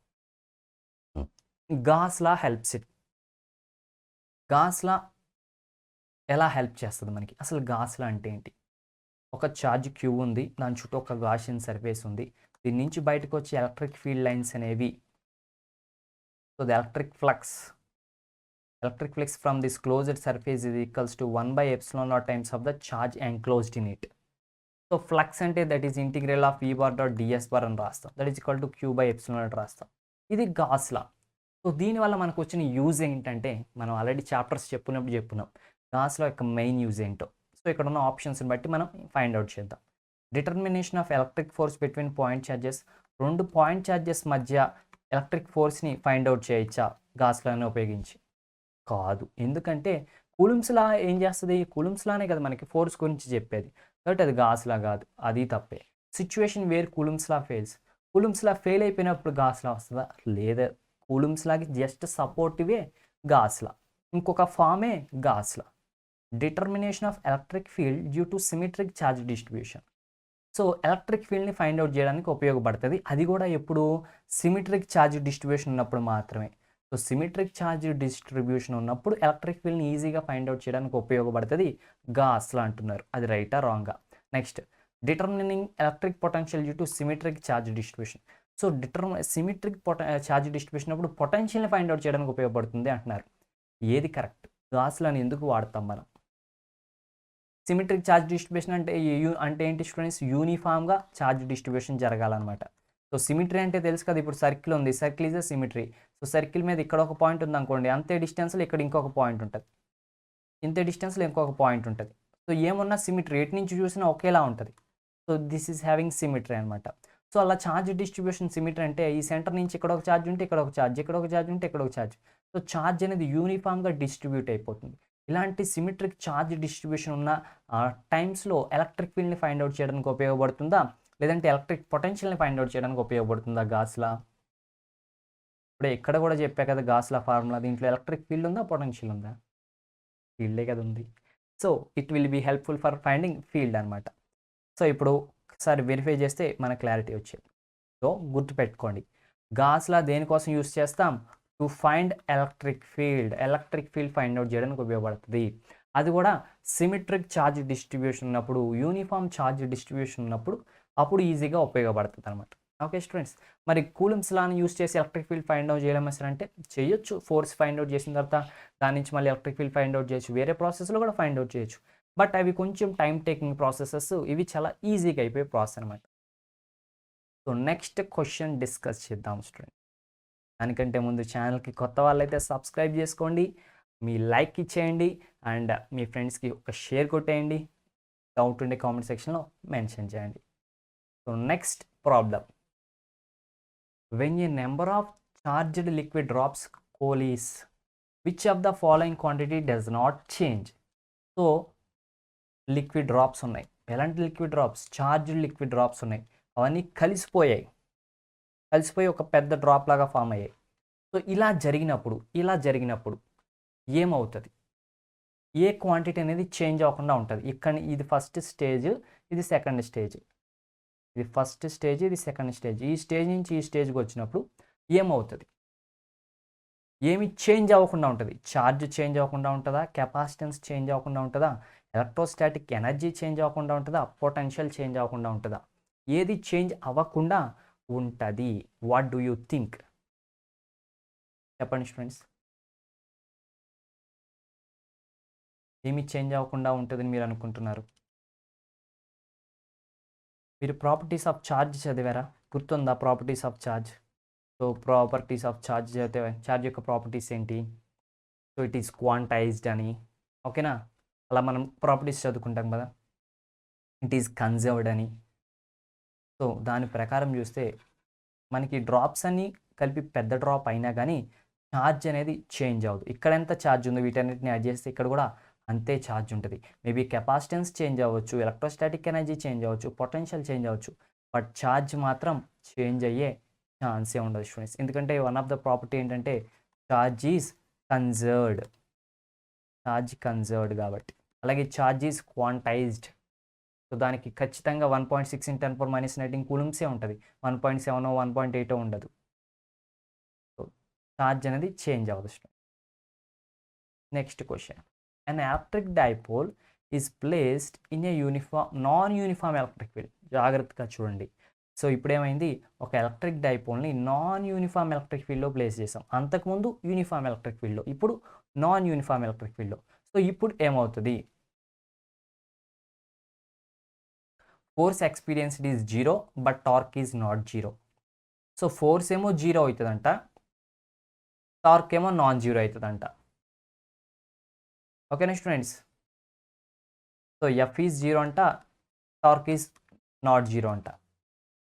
Gauss law helps it. Gauss law ఎలా హెల్ప్ చేస్తుంది మనకి, అసలు గాస్ లా అంటే ఏంటి? ఒక ఛార్జ్ క్యూ ఉంది, దాని చుట్టూ ఒక గాషియన్ సర్ఫేస్ ఉంది, దీని నుంచి బయటకు వచ్చే ఎలక్ట్రిక్ ఫీల్డ్ లైన్స్ అనేవి, so the electric flux from this closed surface is equals to 1 by epsilon naught times of the charge enclosed in it. So flux ante that is integral of v bar dot ds bar అని రాస్తాం, that is equal to q by epsilon naught రాస్తాం. ఇది gas లా. So దీనివల్ల మనకు వచ్చిన use ఏంటంటే, మనం already chapters చెప్పుకున్నాం గాస్ లా యొక్క మెయిన్ యూజ్ ఏంటో. సో ఇక్కడ ఉన్న ఆప్షన్స్ని బట్టి మనం ఫైండ్ అవుట్ చేద్దాం. Determination of electric force between point charges. రెండు పాయింట్ ఛార్జెస్ మధ్య ఎలక్ట్రిక్ ఫోర్స్ని ఫైండ్ అవుట్ చేయొచ్చా గాస్ లాని ఉపయోగించి? కాదు. ఎందుకంటే కూలుంబ్స్ లా ఏం చేస్తుంది, కూలుంబ్స్ లానే కదా మనకి ఫోర్స్ గురించి చెప్పేది, కాబట్టి అది గాస్ లా కాదు, అది తప్పే. Situation where coulomb's law fail అయిపోయినప్పుడు గాస్ లా వస్తుందా, లేదా కూలుంబ్స్ లాకి జస్ట్ సపోర్టివే గాస్ లా, ఇంకొక ఫామే gauss law. Determination of electric field due to symmetric charge distribution. So electric ఫీల్డ్ని ఫైండ్ అవుట్ చేయడానికి ఉపయోగపడుతుంది, అది కూడా ఎప్పుడు సిమెట్రిక్ ఛార్జ్ డిస్ట్రిబ్యూషన్ ఉన్నప్పుడు మాత్రమే. సో సిమెట్రిక్ ఛార్జ్ డిస్ట్రిబ్యూషన్ ఉన్నప్పుడు ఎలక్ట్రిక్ ఫీల్డ్ని ఈజీగా ఫైండ్ అవుట్ చేయడానికి ఉపయోగపడుతుంది గాస్ లా అంటున్నారు. అది రైటా రాంగా? Next determining electric potential due to symmetric charge distribution. So symmetric charge distribution అప్పుడు పొటెన్షియల్ని ఫైండ్ అవుట్ చేయడానికి ఉపయోగపడుతుంది అంటున్నారు. ఏది కరెక్ట్? గాస్ లాని ఎందుకు వాడతాం మనం? సిమెట్రిక్ ఛార్జ్ డిస్ట్రిబ్యూషన్ అంటే ఏంటి స్టూడెంట్స్? యూనిఫామ్గా ఛార్జ్ డిస్ట్రిబ్యూషన్ జరగాలన్నమాట. సో సిమిట్రీ అంటే తెలుసు కదా, ఇప్పుడు సర్కిల్ ఉంది, circle is a symmetry. So circle మీద ఇక్కడ ఒక పాయింట్ ఉంది అనుకోండి, అంతే డిస్టెన్స్లో ఇక్కడ ఇంకొక పాయింట్ ఉంటుంది, ఇంతే డిస్టెన్స్లో ఇంకొక పాయింట్ ఉంటుంది. సో ఏమున్నా సిమిట్రీ ఎటు నుంచి చూసినా ఒకేలా ఉంటుంది. So this is having symmetry అనమాట. సో అలా ఛార్జ్ డిస్ట్రిబ్యూషన్ సిమిట్రీ అంటే ఈ సెంటర్ నుంచి ఇక్కడ ఒక ఛార్జ్ ఉంటే ఇక్కడ ఒక ఛార్జ్, ఇక్కడ ఒక ఛార్జ్ ఉంటే ఇక్కడ ఒక ఛార్జ్. సో ఛార్జ్ అనేది యూనిఫామ్గా డిస్ట్రిబ్యూట్ అయిపోతుంది. ఇలాంటి సిమిట్రిక్ ఛార్జ్ డిస్ట్రిబ్యూషన్ ఉన్న టైమ్స్లో ఎలక్ట్రిక్ ఫీల్డ్ని ఫైండ్ అవుట్ చేయడానికి ఉపయోగపడుతుందా, లేదంటే ఎలక్ట్రిక్ పొటెన్షియల్ని ఫైండ్ అవుట్ చేయడానికి ఉపయోగపడుతుందా గాస్లా? ఇప్పుడే ఇక్కడ కూడా చెప్పా కదా గాస్లా ఫార్ములా, దీంట్లో ఎలక్ట్రిక్ ఫీల్డ్ ఉందా, పొటెన్షియల్ ఉందా? ఫీల్డే కదా ఉంది. So it will be helpful for finding field అనమాట. సో ఇప్పుడు ఒకసారి వెరిఫై చేస్తే మన క్లారిటీ వచ్చేది. సో గుర్తుపెట్టుకోండి, గాస్లా దేనికోసం యూస్ చేస్తాం, to find electric field find out చేయడానికి ఉపయోగపడుతుంది. అది కూడా సిమిట్రిక్ ఛార్జ్ డిస్ట్రిబ్యూషన్ ఉన్నప్పుడు, యూనిఫామ్ ఛార్జ్ డిస్ట్రిబ్యూషన్ ఉన్నప్పుడు అప్పుడు ఈజీగా ఉపయోగపడుతుంది అనమాట. ఓకే స్టూడెంట్స్, మరి కూలమ్స్ లాని యూస్ చేసి ఎలక్ట్రిక్ ఫీల్డ్ ఫైండ్ అవుట్ చేయడం అంటే చేయొచ్చు. ఫోర్స్ ఫైండ్ అవుట్ చేసిన తర్వాత దాని నుంచి మళ్ళీ ఎలక్ట్రిక్ ఫీల్డ్ ఫైండ్ అవుట్ చేయొచ్చు, వేరే ప్రాసెస్లో కూడా ఫైండ్ అవుట్ చేయొచ్చు. బట్ అవి కొంచెం టైం టేకింగ్ ప్రాసెసెస్, ఇవి చాలా ఈజీగా అయిపోయే ప్రాసెస్ అనమాట. సో నెక్స్ట్ క్వశ్చన్ డిస్కస్ చేద్దాం స్టూడెంట్. దానికంటే ముందు ఛానల్కి కొత్త వాళ్ళైతే సబ్స్క్రైబ్ చేసుకోండి, మీ లైక్ ఇచ్చేయండి, అండ్ మీ ఫ్రెండ్స్కి ఒక షేర్ కొట్టేయండి, డౌట్ ఉండే కామెంట్ సెక్షన్లో మెన్షన్ చేయండి. So next problem, when a number of charged liquid drops coalesce, which of the following quantity does not change? So liquid drops ఉన్నాయి. ఎలాంటి liquid drops, charged liquid drops ఉన్నాయి. అవన్నీ కలిసిపోయి ఒక పెద్ద డ్రాప్ లాగా ఫామ్ అయ్యాయి. సో ఇలా జరిగినప్పుడు ఏమవుతుంది, ఏ క్వాంటిటీ అనేది చేంజ్ అవ్వకుండా ఉంటుంది. ఇక్కడ ఇది ఫస్ట్ స్టేజ్, ఇది సెకండ్ స్టేజ్, ఇది ఫస్ట్ స్టేజ్, ఇది సెకండ్ స్టేజ్. ఈ స్టేజ్ నుంచి ఈ స్టేజ్కి వచ్చినప్పుడు ఏమవుతుంది, ఏమి చేంజ్ అవ్వకుండా ఉంటుంది. ఛార్జ్ చేంజ్ అవ్వకుండా ఉంటుందా, కెపాసిటెన్స్ చేంజ్ అవ్వకుండా ఉంటుందా, ఎలక్ట్రోస్టాటిక్ ఎనర్జీ చేంజ్ అవ్వకుండా ఉంటుందా, పొటెన్షియల్ చేంజ్ అవ్వకుండా ఉంటుందా? ఏది చేంజ్ అవ్వకుండా ఉంటుంది? What do you think? చెప్పండి స్టూడెంట్స్, ఏమి చేంజ్ అవ్వకుండా ఉంటుందని మీరు అనుకుంటున్నారు? మీరు ప్రాపర్టీస్ ఆఫ్ ఛార్జ్ చదివారా? గుర్తుందా properties of charge? So properties of charge చదివితే ఛార్జ్ యొక్క ప్రాపర్టీస్ ఏంటి? సో ఇట్ ఈస్ క్వాంటైజ్డ్ అని, ఓకేనా? అలా మనం ప్రాపర్టీస్ చదువుకుంటాం కదా. ఇట్ ఈస్ కన్జర్వ్డ్ అని. సో దాని ప్రకారం చూస్తే మనకి డ్రాప్స్ అన్నీ కలిపి పెద్ద డ్రాప్ అయినా కానీ ఛార్జ్ అనేది చేంజ్ అవ్వదు. ఇక్కడ ఎంత ఛార్జ్ ఉందో వీటన్నిటిని యాడ్ చేస్తే ఇక్కడ కూడా అంతే ఛార్జ్ ఉంటుంది. మేబీ కెపాసిటెన్స్ చేంజ్ అవ్వచ్చు, ఎలక్ట్రోస్టాటిక్ ఎనర్జీ చేంజ్ అవ్వచ్చు, పొటెన్షియల్ చేంజ్ అవ్వచ్చు, బట్ ఛార్జ్ మాత్రం చేంజ్ అయ్యే ఛాన్సే ఉండదు స్టూడెంట్స్. ఎందుకంటే వన్ ఆఫ్ ద ప్రాపర్టీ ఏంటంటే ఛార్జ్ ఈజ్ కన్జర్వ్డ్, కాబట్టి. అలాగే ఛార్జ్ ఈజ్ క్వాంటైజ్డ్. సో దానికి ఖచ్చితంగా 1.6 × 10⁻⁹ కూలమ్సే ఉంటుంది, 1.7 1.8 ఉండదు. సో ఛార్జ్ అనేది చేంజ్ అవ్వదు student. Next question, an electric dipole is placed in a non-uniform electric field. జాగ్రత్తగా చూడండి. సో ఇప్పుడు ఏమైంది, ఒక ఎలక్ట్రిక్ డైపోల్ని నాన్ యూనిఫామ్ ఎలక్ట్రిక్ ఫీల్డ్లో ప్లేస్ చేసాం. అంతకుముందు యూనిఫామ్ ఎలక్ట్రిక్ ఫీల్డ్లో, ఇప్పుడు నాన్ యూనిఫామ్ ఎలక్ట్రిక్ ఫీల్డ్లో. సో ఇప్పుడు ఏమవుతుంది, force experienced is 0 but torque is not 0. So force ఏమో 0 అవుతుందంట, టార్క్ ఏమో నాన్ 0 అవుతుందంట. ఓకేనా స్టూడెంట్స్? సో ఎఫ్ ఈజ్ 0 అంట, టార్క్ ఈజ్ నాట్ 0 అంట.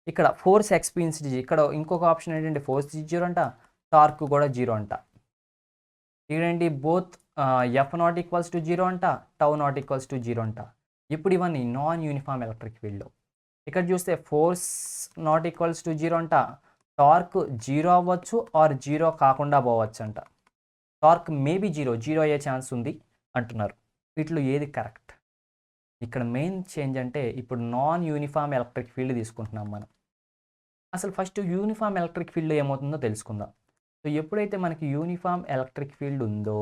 ఇక్కడ ఫోర్స్ ఎక్స్పీరియన్స్డ్, ఇక్కడ ఇంకొక ఆప్షన్ ఏంటంటే ఫోర్స్ 0 అంట, టార్క్ కూడా 0 అంట. ఇక్కడేంటి బోత్ F0 = 0 అంట, τ0 = 0 అంట. ఇప్పుడు ఇవన్నీ నాన్ యూనిఫామ్ ఎలక్ట్రిక్ ఫీల్డ్లో. ఇక్కడ చూస్తే ఫోర్స్ నాట్ ఈక్వల్స్ టు 0 అంట, టార్క్ 0 అవ్వచ్చు ఆర్ 0 కాకుండా పోవచ్చు అంట. టార్క్ మేబీ 0 అయ్యే ఛాన్స్ ఉంది అంటున్నారు. వీటిలో ఏది కరెక్ట్? ఇక్కడ మెయిన్ చేంజ్ అంటే ఇప్పుడు నాన్ యూనిఫామ్ ఎలక్ట్రిక్ ఫీల్డ్ తీసుకుంటున్నాం మనం. అసలు ఫస్ట్ యూనిఫామ్ ఎలక్ట్రిక్ ఫీల్డ్ ఏమవుతుందో తెలుసుకుందాం. సో ఎప్పుడైతే మనకి యూనిఫామ్ ఎలక్ట్రిక్ ఫీల్డ్ ఉందో,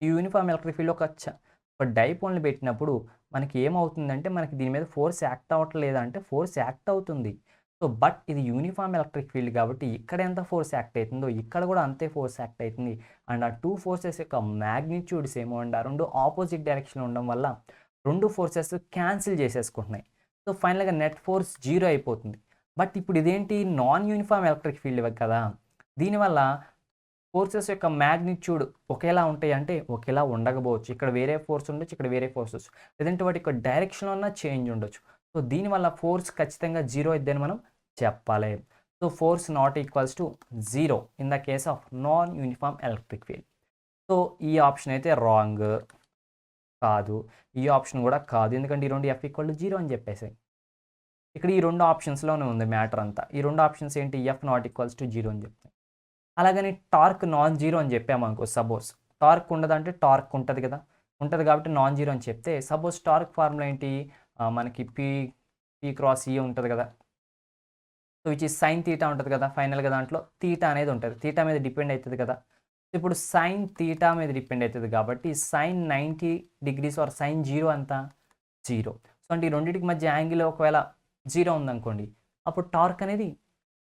ఈ యూనిఫామ్ ఎలక్ట్రిక్ ఫీల్డ్ ఒక డైపోల్ని పెట్టినప్పుడు మనకి ఏమవుతుందంటే, మనకి దీని మీద ఫోర్స్ యాక్ట్ అవ్వట్లేదా అంటే ఫోర్స్ యాక్ట్ అవుతుంది. సో బట్ ఇది యూనిఫామ్ ఎలక్ట్రిక్ ఫీల్డ్ కాబట్టి ఇక్కడ ఎంత ఫోర్స్ యాక్ట్ అవుతుందో ఇక్కడ కూడా అంతే ఫోర్స్ యాక్ట్ అవుతుంది. అండ్ ఆ టూ ఫోర్సెస్ యొక్క మ్యాగ్నిట్యూడ్స్ ఏమో అండ్ ఆ రెండు ఆపోజిట్ డైరెక్షన్లో ఉండడం వల్ల రెండు ఫోర్సెస్ క్యాన్సిల్ చేసేసుకుంటున్నాయి. సో సో ఫైనల్గా నెట్ ఫోర్స్ 0 అయిపోతుంది. బట్ ఇప్పుడు ఇదేంటి నాన్ యూనిఫామ్ ఎలక్ట్రిక్ ఫీల్డ్ కదా, దీనివల్ల ఫోర్సెస్ యొక్క మ్యాగ్నిట్యూడ్ ఒకేలా ఉంటాయి అంటే ఒకేలా ఉండకపోవచ్చు. ఇక్కడ వేరే ఫోర్స్ ఉండొచ్చు, ఇక్కడ వేరే ఫోర్స్ వచ్చు, లేదంటే వాటి యొక్క డైరెక్షన్లో ఉన్న చేంజ్ ఉండొచ్చు. సో దీనివల్ల ఫోర్స్ ఖచ్చితంగా 0 అయిద్దని మనం చెప్పలేం. So force not equals to 0 in the case of non uniform electric field. So ఈ ఆప్షన్ అయితే రాంగ్ కాదు, ఈ ఆప్షన్ కూడా కాదు, ఎందుకంటే ఈ రెండు F=0 అని చెప్పేసి ఇక్కడ ఈ రెండు ఆప్షన్స్లోనే ఉంది మ్యాటర్ అంతా. ఈ రెండు ఆప్షన్స్ ఏంటి, F=0 అని చెప్తాయి. అలాగని టార్క్ నాన్ జీరో అని చెప్పాము అనుకో, సపోజ్ టార్క్ ఉండదంటే టార్క్ ఉంటుంది కదా, ఉంటుంది కాబట్టి నాన్ జీరో అని చెప్తే సపోజ్ టార్క్ ఫార్ములా ఏంటి, మనకి పీ క్రాస్ ఈ ఉంటుంది కదా, సో విచ్ ఈ సైన్ తీటా ఉంటుంది కదా, ఫైనల్గా దాంట్లో తీటా అనేది ఉంటుంది, తీటా మీద డిపెండ్ అవుతుంది కదా. ఇప్పుడు సైన్ తీటా మీద డిపెండ్ అవుతుంది కాబట్టి సైన్ 90 degrees ఆర్ సైన్ 0 అంతా 0. సో అంటే ఈ రెండింటికి మధ్య యాంగిల్ ఒకవేళ 0 ఉందనుకోండి, అప్పుడు టార్క్ అనేది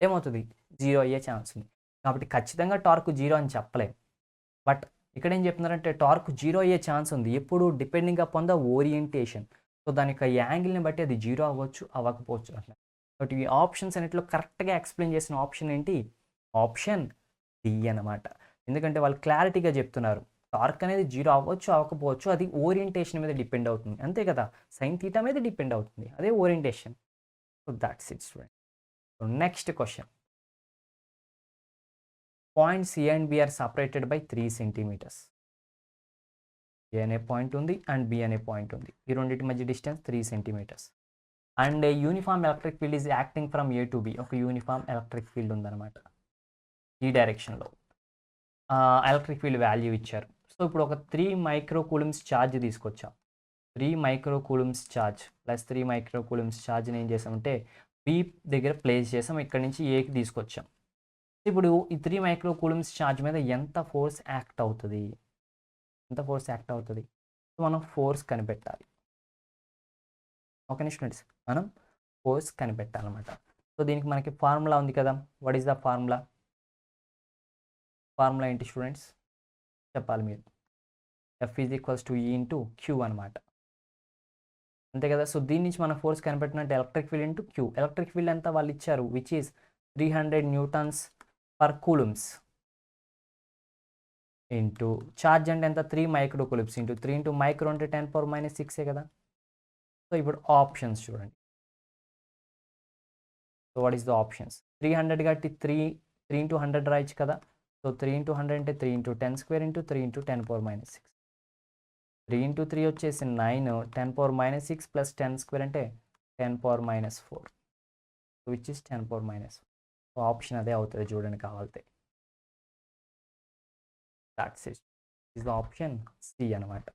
ఏమవుతుంది, 0 అయ్యే ఛాన్స్ ఉంది. కాబట్టి ఖచ్చితంగా టార్క్ 0 అని చెప్పలేం. బట్ ఇక్కడ ఏం చెప్తున్నారంటే టార్క్ 0 అయ్యే ఛాన్స్ ఉంది ఎప్పుడు, depending upon the orientation. So దాని యొక్క యాంగిల్ని బట్టి అది 0 అవ్వచ్చు, అవ్వకపోవచ్చు అట్లా. బట్ ఈ ఆప్షన్స్ అన్నిట్లో కరెక్ట్గా ఎక్స్ప్లెయిన్ చేసిన ఆప్షన్ ఏంటి, ఆప్షన్ డి అన్నమాట. ఎందుకంటే వాళ్ళు క్లారిటీగా చెప్తున్నారు టార్క్ అనేది 0 అవ్వచ్చు, అవ్వకపోవచ్చు, అది ఓరియంటేషన్ మీద డిపెండ్ అవుతుంది, అంతే కదా, సైన్ తీటా మీద డిపెండ్ అవుతుంది, అదే orientation. So that's it student. So next question, point C and B are separated by 3 centimeters. A అనే పాయింట్ ఉంది అండ్ బి అనే పాయింట్ ఉంది, ఈ రెండింటి మధ్య distance 3 centimeters. And uniform electric field is acting from A to be, ఒక uniform electric field ఉందన్నమాట ఈ డైరెక్షన్లో. ఎలక్ట్రిక్ ఫీల్డ్ వాల్యూ ఇచ్చారు. సో ఇప్పుడు ఒక 3 microcoulombs ఛార్జ్ తీసుకొచ్చాం, 3 microcoulombs ఛార్జ్ ప్లస్ 3 microcoulombs ఛార్జ్ని ఏం చేసామంటే బి దగ్గర ప్లేస్ చేసాం, ఇక్కడ నుంచి ఏకి తీసుకొచ్చాం. ఇప్పుడు ఈ 3 microcoulombs ఛార్జ్ మీద ఎంత ఫోర్స్ యాక్ట్ అవుతుంది, ఎంత ఫోర్స్ యాక్ట్ అవుతుంది, సో మనం ఫోర్స్ కనిపెట్టాలి. ఓకే స్టూడెంట్స్, మనం ఫోర్స్ కనిపెట్టాలన్నమాట. సో దీనికి మనకి ఫార్ములా ఉంది కదా, what is the formula, formula ఏంటి స్టూడెంట్స్ చెప్పాలి మీరు, F=E ఇంటూ క్యూ అనమాట, అంతే కదా. సో దీని నుంచి మనం ఫోర్స్ కనిపెట్టినట్టు electric field into Q, electric field ఎంత వాళ్ళు ఇచ్చారు, which is 300 newtons per coulombs into charge అంటే ఎంత 3 microcoulombs ఇంటూ 3 ఇంటూ మైక్రో అంటే 10⁻⁶ కదా. సో ఇప్పుడు ఆప్షన్స్ చూడండి, so what is the options, 300 కాబట్టి 3 ఇంటూ 100 రాయొచ్చు కదా. సో 3 ఇంటూ 100 అంటే 3 ఇంటూ 10² ఇంటూ 3 ఇంటూ 10⁻⁶, 3 ఇంటూ 3 వచ్చేసి 9, 10⁻⁶ ప్లస్ 10² అంటే 10⁻⁴, విచ్ ఇస్ 10⁻⁴. సో ఆప్షన్ అదే అవుతుంది చూడండి కావాలితే, that's it, is the option C అనమాట.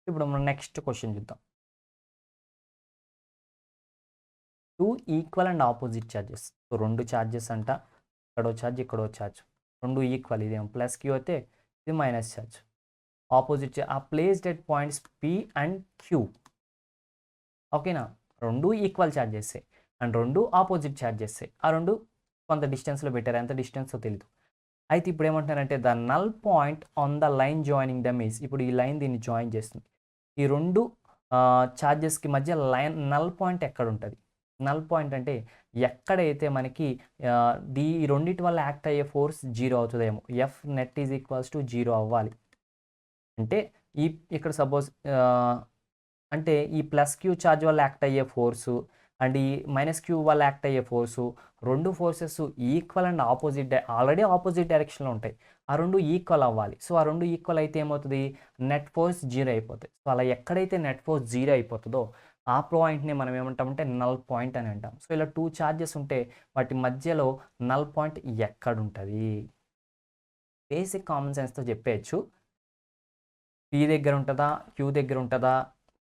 ఇప్పుడు మనం నెక్స్ట్ క్వశ్చన్ చూద్దాం. 2 equal and opposite charges, so 2 charges అంట, ఇక్కడో ఛార్జ్ ఇక్కడో ఛార్జ్, 2 ఈక్వల్, ఇదేమో ప్లస్ క్యూ అయితే ఇది minus charge, opposite uh placed at points P and Q. ఓకేనా, 2 equal charges and 2 opposite charges, ఆ 2 కొంత డిస్టెన్స్లో పెట్టారు, ఎంత డిస్టెన్స్లో తెలియదు. అయితే ఇప్పుడు ఏమంటున్నారంటే the null point on the line joining dum is, ఇప్పుడు ఈ లైన్ దీన్ని జాయిన్ చేస్తుంది, ఈ 2 ఛార్జెస్కి మధ్య లైన్ నల్ పాయింట్ ఎక్కడ ఉంటుంది, నల్ పాయింట్ అంటే ఎక్కడైతే మనకి ఈ రెండింటి వల్ల యాక్ట్ అయ్యే ఫోర్స్ 0 అవుతుందేమో, ఎఫ్ నెట్ =0 అవ్వాలి. అంటే ఇక్కడ సపోజ్ అంటే ఈ ప్లస్ క్యూ ఛార్జ్ వల్ల యాక్ట్ అయ్యే ఫోర్సు అండ్ ఈ మైనస్ క్యూ వల్ల యాక్ట్ అయ్యే force, 2 forces equal and opposite, already opposite డైరెక్షన్లో ఉంటాయి, ఆ 2 ఈక్వల్ అవ్వాలి. సో ఆ 2 ఈక్వల్ అయితే ఏమవుతుంది, నెట్ ఫోర్స్ 0 అయిపోతుంది. సో అలా ఎక్కడైతే నెట్ ఫోర్స్ 0 అయిపోతుందో ఆ పాయింట్ని మనం ఏమంటామంటే నల్ పాయింట్ అని అంటాం. సో ఇలా 2 ఛార్జెస్ ఉంటే వాటి మధ్యలో నల్ పాయింట్ ఎక్కడ ఉంటుంది, బేసిక్ కామన్ సెన్స్తో చెప్పేయచ్చు, పి దగ్గర ఉంటుందా, క్యూ దగ్గర ఉంటుందా,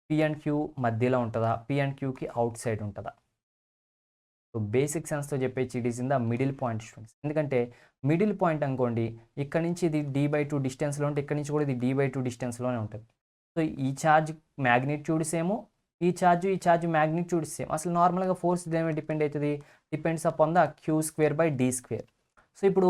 పి అండ్ క్యూ మధ్యలో ఉంటుందా, పి అండ్ క్యూకి అవుట్ సైడ్ ఉంటుందా. సో బేసిక్ సెన్స్తో చెప్పేసి it is in the middle point students, ఎందుకంటే మిడిల్ పాయింట్ అనుకోండి, ఇక్కడ నుంచి ఇది d/2 డిస్టెన్స్లో ఉంటే ఇక్కడ నుంచి కూడా ఇది d/2 డిస్టెన్స్లోనే ఉంటుంది. సో ఈ ఛార్జ్ మ్యాగ్నిట్యూడ్ సేమ్, ఈ ఛార్జ్ మ్యాగ్నిట్యూడ్ సేమ్. అసలు నార్మల్గా ఫోర్స్ దేని డిపెండ్ అవుతుంది, depends upon the q²/d². So ఇప్పుడు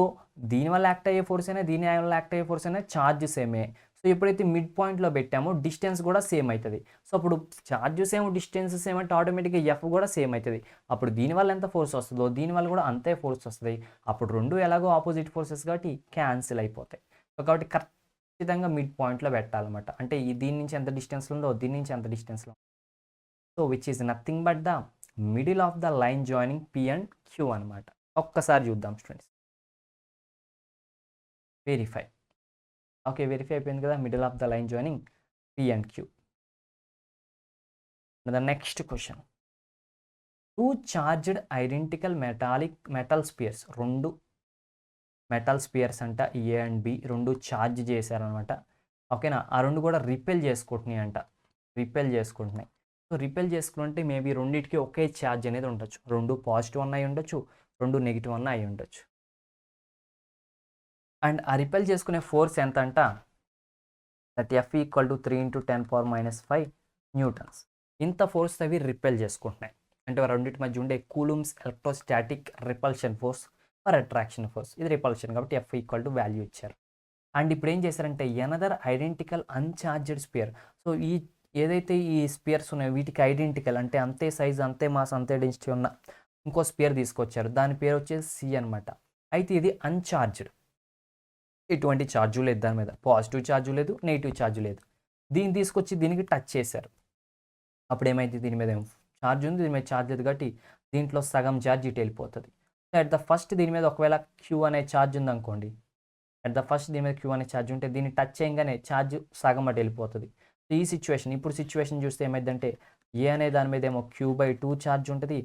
దీనివల్ల యాక్ట్ అయ్యే ఫోర్స్ అయినా దీని వల్ల యాక్ట్ అయ్యే ఫోర్స్ అయినా ఛార్జ్ సేమే. సో ఎప్పుడైతే మిడ్ పాయింట్లో పెట్టామో డిస్టెన్స్ కూడా సేమ్ అవుతుంది. సో అప్పుడు ఛార్జ్ సేమ్, డిస్టెన్స్ సేమ్ అంటే ఆటోమేటిక్గా ఎఫ్ కూడా సేమ్ అవుతుంది. అప్పుడు దీనివల్ల ఎంత ఫోర్స్ వస్తుందో దీనివల్ల కూడా అంతే ఫోర్స్ వస్తుంది. అప్పుడు రెండు ఎలాగో ఆపోజిట్ ఫోర్సెస్ కాబట్టి క్యాన్సిల్ అయిపోతాయి. సో కాబట్టి ఖచ్చితంగా మిడ్ పాయింట్లో పెట్టాలన్నమాట. అంటే దీని నుంచి ఎంత డిస్టెన్స్లో ఉందో దీని నుంచి ఎంత డిస్టెన్స్లో. So which is nothing but the middle of the line joining P and Q అనమాట. ఒక్కసారి చూద్దాం స్టూడెంట్స్. వెరిఫై. ఓకే, వెరిఫై అయిపోయింది కదా, middle of the line joining P and Q. The next question, two charged identical metal spheres, రెండు metal spheres అంట A and B, రెండు charge చేశారనమాట. ఓకేనా, ఆ రెండు కూడా రిపెల్ చేసుకుంటున్నాయి అంట, రిపెల్ చేసుకుంటున్నాయి. సో రిపెల్ చేసుకుంటే మేబీ రెండింటికి ఒకే ఛార్జ్ అనేది ఉండొచ్చు. రెండు పాజిటివ్ అన్న అయి ఉండొచ్చు, రెండు నెగిటివ్ అన్న అయి ఉండొచ్చు. అండ్ ఆ రిపెల్ చేసుకునే ఫోర్స్ ఎంత అంట, that F equal to 3 × 10⁻⁵ newtons. ఇంత ఫోర్స్ అవి రిపెల్ చేసుకుంటున్నాయి. అంటే రెండింటి మధ్య ఉండే Coulomb's electrostatic repulsion force or attraction force, ఇది రిపల్షన్ కాబట్టి ఎఫ్ ఈక్వల్ టు వాల్యూ ఇచ్చారు. అండ్ ఇప్పుడు ఏం చేశారంటే another identical uncharged sphere. So ఏదైతే ఈ స్పియర్స్ ఉన్నాయో వీటికి ఐడెంటికల్ అంటే అంతే సైజ్, అంతే మాస్, అంతే డెన్సిటీ ఉన్న ఇంకో స్పియర్ తీసుకొచ్చారు. దాని పేరు వచ్చేసి సి అనమాట. అయితే ఇది అన్చార్జ్డ్, ఎటువంటి ఛార్జు లేదు దాని మీద, పాజిటివ్ ఛార్జు లేదు, నెగిటివ్ ఛార్జు లేదు. దీన్ని తీసుకొచ్చి దీనికి టచ్ చేశారు. అప్పుడు ఏమైంది, దీని మీద ఛార్జ్ ఉంది, దీని మీద ఛార్జ్ లేదు కాబట్టి దీంట్లో సగం ఛార్జ్ ఇటు వెళ్ళిపోతుంది. అట్ ద ఫస్ట్ దీని మీద ఒకవేళ క్యూ అనే ఛార్జ్ ఉందనుకోండి, అట్ ద ఫస్ట్ దీని మీద క్యూ అనే ఛార్జ్ ఉంటే దీన్ని టచ్ చేయగానే ఛార్జ్ సగం అటు వెళ్ళిపోతుంది. సో ఈ సిచ్యువేషన్, ఇప్పుడు సిచ్యువేషన్ చూస్తే ఏమైందంటే ఏ అనే దాని మీద ఏమో Q/2 ఛార్జ్ ఉంటుంది,